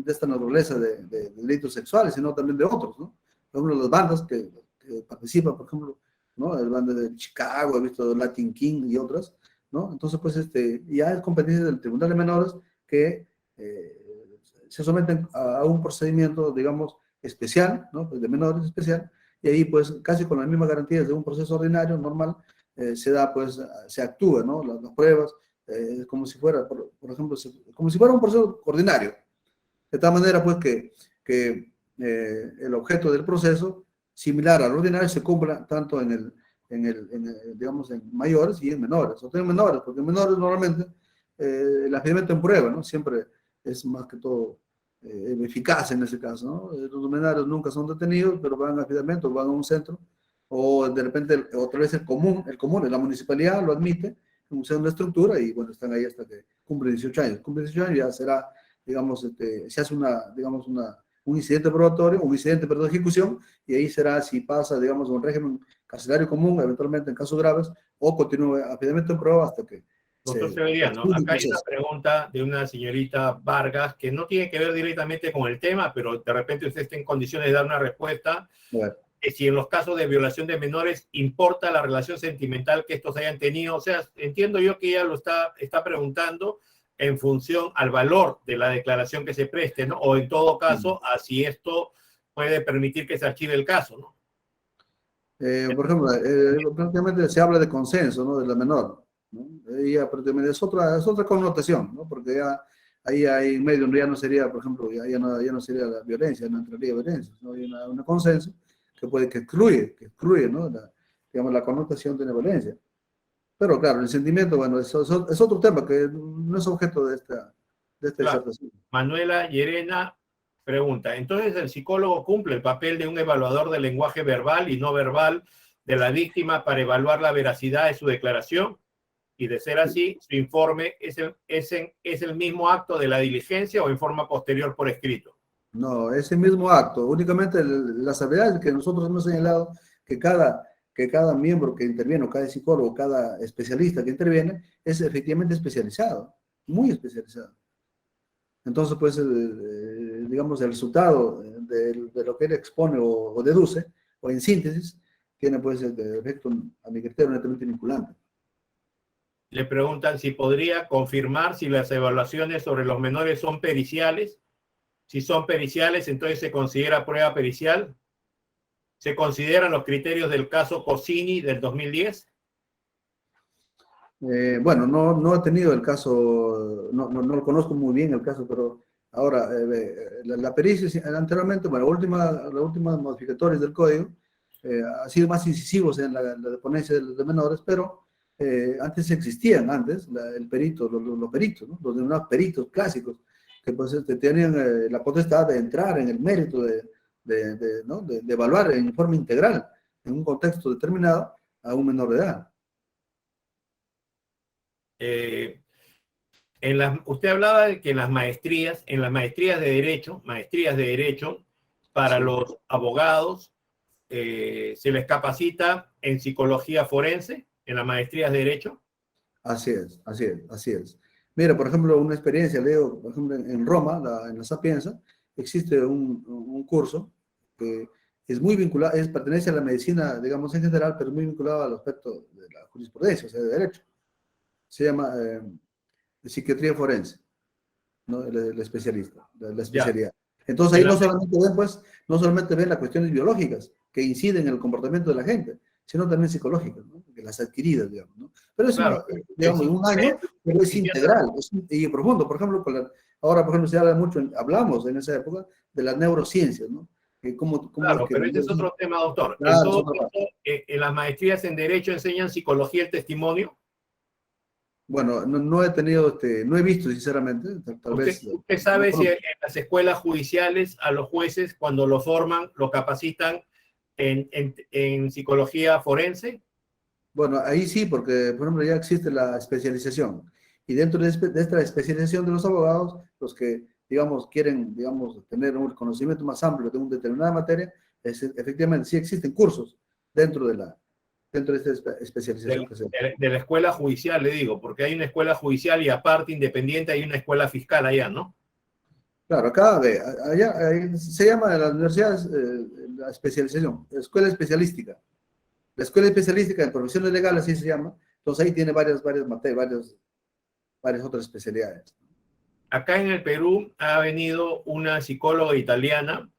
esta naturaleza de delitos sexuales, sino también de otros, ¿no? Por ejemplo, las bandas que participan, por ejemplo, ¿no? El banda de Chicago, he visto Latin King y otras, ¿no? Entonces, pues, ya es competencia del Tribunal de Menores que se someten a un procedimiento, digamos, especial, ¿no? Pues de menores especial, y ahí, pues, casi con las mismas garantías de un proceso ordinario, normal, se da, pues, se actúa, ¿no? Las pruebas, como si fuera, por ejemplo, como si fuera un proceso ordinario, de tal manera, pues, que el objeto del proceso, similar al ordinario, se cumpla tanto digamos, en mayores y en menores, o en menores, porque en menores normalmente el afidamiento en prueba, ¿no? Siempre es más que todo eficaz en ese caso, ¿no? Los menores nunca son detenidos, pero van a afidamiento, van a un centro, o de repente otra vez el común, la municipalidad lo admite en una estructura, y bueno, están ahí hasta que cumple 18 años. Cumple 18 años, ya será, digamos, se hace digamos, un incidente probatorio, un incidente perdón, de ejecución, y ahí será si pasa, digamos, a un régimen carcelario común, eventualmente en casos graves, o continúe apedimento en prueba hasta que Doctor se Severiano, concluya el acá hay una proceso. pregunta de una señorita Vargas que no tiene que ver directamente con el tema, pero de repente usted está en condiciones de dar una respuesta. Si en los casos de violación de menores importa la relación sentimental que estos hayan tenido. O sea, entiendo yo que ella lo está preguntando en función al valor de la declaración que se preste, ¿no? O en todo caso, a si esto puede permitir que se archive el caso, ¿no? Por ejemplo, prácticamente se habla de consenso, ¿no? De la menor, ¿no? Ella prácticamente es otra connotación, ¿no? Porque ya ahí hay medio donde ya no sería, por ejemplo, ya no sería la violencia, no entraría violencia, ¿no? Hay una consenso que excluye, ¿no? Digamos, la connotación de la violencia. Pero claro, el sentimiento, bueno, es otro tema que no es objeto de esta Claro. disertación. Manuela Llerena pregunta, entonces el psicólogo cumple el papel de un evaluador del lenguaje verbal y no verbal de la víctima para evaluar la veracidad de su declaración, y de ser así, su informe es el mismo acto de la diligencia o en forma posterior por escrito. No, ese mismo acto, únicamente las habilidades que nosotros hemos señalado, que cada miembro que interviene, o cada psicólogo, cada especialista que interviene, es efectivamente especializado, muy especializado. Entonces, pues, digamos, el resultado de lo que él expone o deduce, o en síntesis, tiene, pues, el efecto, a mi criterio, netamente vinculante. Le preguntan si podría confirmar si las evaluaciones sobre los menores son periciales. Si son periciales, entonces se considera prueba pericial. ¿Se consideran los criterios del caso Cossini del 2010? Bueno, no he tenido el caso, no lo conozco muy bien el caso, pero ahora, la pericia anteriormente, bueno, las últimas modificatorias del código, ha sido más incisivos en la ponencia de menores, pero antes existían, el perito, los peritos, ¿no? Los denominados peritos clásicos, que pues tenían la potestad de entrar en el mérito ¿no? de evaluar en forma integral, en un contexto determinado, a un menor de edad. Usted hablaba de que en las maestrías de derecho para Sí. los abogados, se les capacita en psicología forense, en las maestrías de derecho. Así es, así es, así es. Mira, por ejemplo, una experiencia, leo, por ejemplo, en Roma, en la Sapienza, existe un curso que es muy vinculado, pertenece a la medicina, digamos, en general, pero muy vinculado al aspecto de la jurisprudencia, o sea, de derecho. Se llama psiquiatría forense, ¿no? El especialista, la especialidad. Entonces ahí no solamente ven las cuestiones biológicas que inciden en el comportamiento de la gente, sino también psicológicas, ¿no? Las adquiridas, digamos, ¿no? Pero es Claro, digamos, un año, pero es integral, y profundo. Por ejemplo, ahora, por ejemplo, se habla mucho, hablamos en esa época de las neurociencias, ¿no? Cómo claro, es que, pero ese es otro tema, doctor. En claro, todo caso, en las maestrías en derecho enseñan psicología del testimonio. bueno, no he tenido, no he visto, sinceramente, tal vez. ¿Usted sabe si en las escuelas judiciales a los jueces, cuando lo forman, lo capacitan en psicología forense? Bueno, ahí sí, porque, por ejemplo, ya existe la especialización. Y dentro de esta especialización de los abogados, los que, digamos, quieren, digamos, tener un conocimiento más amplio de una determinada materia, efectivamente, sí existen cursos dentro de esta especialización que se de la escuela judicial, le digo, porque hay una escuela judicial y aparte, independiente, hay una escuela fiscal allá, ¿no? Claro, acá, allá, se llama la universidad, la especialización, escuela especialística. La escuela especialística en profesiones legales, así se llama. Entonces ahí tiene varias materias, varias otras especialidades. Acá en el Perú ha venido una psicóloga italiana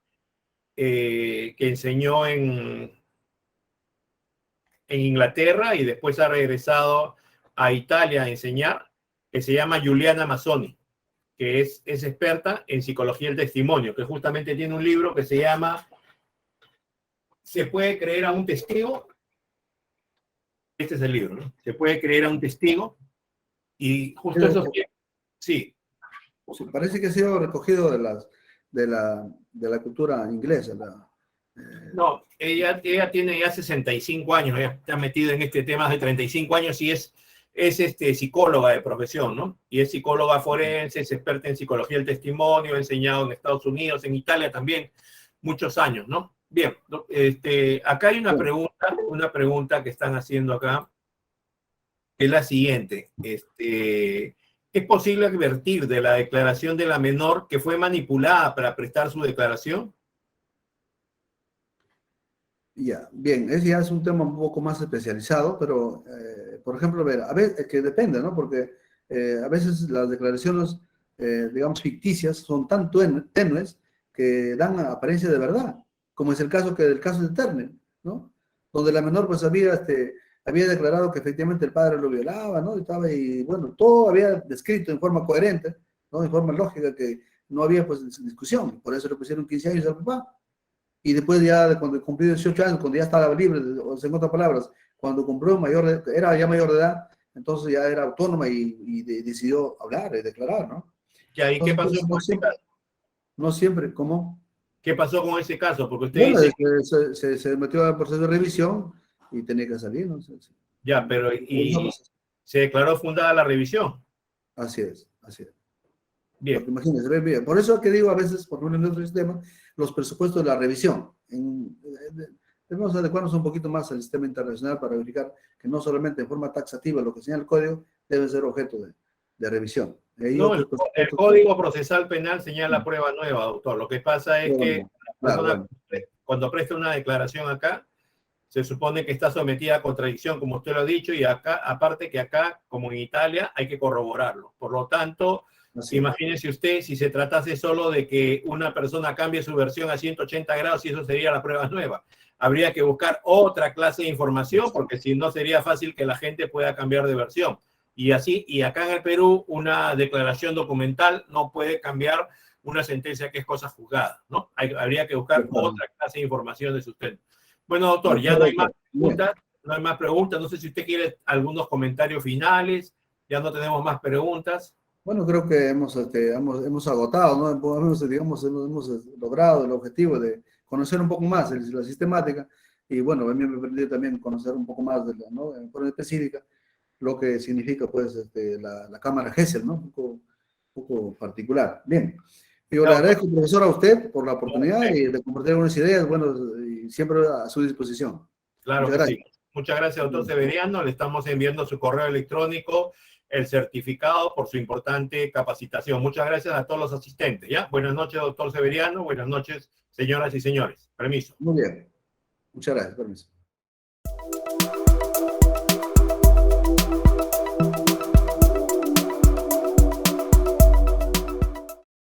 que enseñó en Inglaterra y después ha regresado a Italia a enseñar, que se llama Giuliana Mazzoni, que es experta en psicología del testimonio, que justamente tiene un libro que se llama ¿Se puede creer a un testigo? Este es el libro, ¿no? Se puede creer a un testigo, y justo Pero, eso sí. sí, parece que ha sido recogido de la cultura inglesa. No, ella tiene ya 65 años, ya está metida en este tema de 35 años y es es psicóloga de profesión, ¿no? Y es psicóloga forense, es experta en psicología del testimonio, ha enseñado en Estados Unidos, en Italia también, muchos años, ¿no? Bien, acá hay una pregunta que están haciendo acá, que es la siguiente. ¿Es posible advertir de la declaración de la menor que fue manipulada para prestar su declaración? Ya, bien, ese ya es un tema un poco más especializado, pero, por ejemplo, a ver, que depende, ¿no? Porque a veces las declaraciones, digamos, ficticias son tan tenues que dan apariencia de verdad, como es el caso del caso de Turner, ¿no? Donde la menor pues había declarado que efectivamente el padre lo violaba, ¿no? Y bueno, todo había descrito en forma coherente, ¿no? En forma lógica, que no había pues discusión, por eso le pusieron 15 años al papá. Y después ya de cuando cumplió 18 años, cuando ya estaba libre, o en otras palabras, cuando cumplió era ya mayor de edad, entonces ya era autónoma y decidió hablar y declarar, ¿no? ¿Y qué Entonces, pasó pues, con ese caso? no siempre, ¿cómo? ¿Qué pasó con ese caso? Porque usted Bueno, dice, se metió al proceso de revisión y tenía que salir, ¿no? ya, pero ¿y se declaró fundada la revisión? Así es, así es. Bien. Porque imagínense, bien. Por eso es que digo a veces, por ejemplo, en nuestro sistema, los presupuestos de la revisión. Debemos adecuarnos un poquito más al sistema internacional para verificar que no solamente en forma taxativa lo que señala el código debe ser objeto de revisión. Hay No, otros el presupuestos. Código Procesal Penal señala prueba nueva, doctor. Lo que pasa es que la Claro, persona bueno. cuando presta una declaración acá, se supone que está sometida a contradicción, como usted lo ha dicho, y acá, aparte que acá, como en Italia, hay que corroborarlo. Por lo tanto, Así es. imagínese usted si se tratase solo de que una persona cambie su versión a 180 grados y eso sería la prueba nueva. Habría que buscar otra clase de información porque si no sería fácil que la gente pueda cambiar de versión. Y así, y acá en el Perú, una declaración documental no puede cambiar una sentencia que es cosa juzgada, ¿no? Habría que buscar otra clase de información de sustento. Bueno, doctor, ya no hay más preguntas, no hay más preguntas. No sé si usted quiere algunos comentarios finales. Ya no tenemos más preguntas. Bueno, creo que hemos agotado, ¿no? Hemos logrado el objetivo de conocer un poco más la sistemática y bueno, a mí me permitió también conocer un poco más ¿no? En forma específica lo que significa pues la cámara Gesell, ¿no? Un poco particular. Bien, yo le agradezco, profesor, a usted por la oportunidad y de compartir algunas ideas, bueno, y siempre a su disposición. Claro que sí. Muchas gracias, doctor Severiano. Le estamos enviando su correo electrónico, el certificado por su importante capacitación. Muchas gracias a todos los asistentes. ¿Ya? Buenas noches, doctor Severiano. Buenas noches, señoras y señores. Permiso. Muy bien. Muchas gracias. Permiso.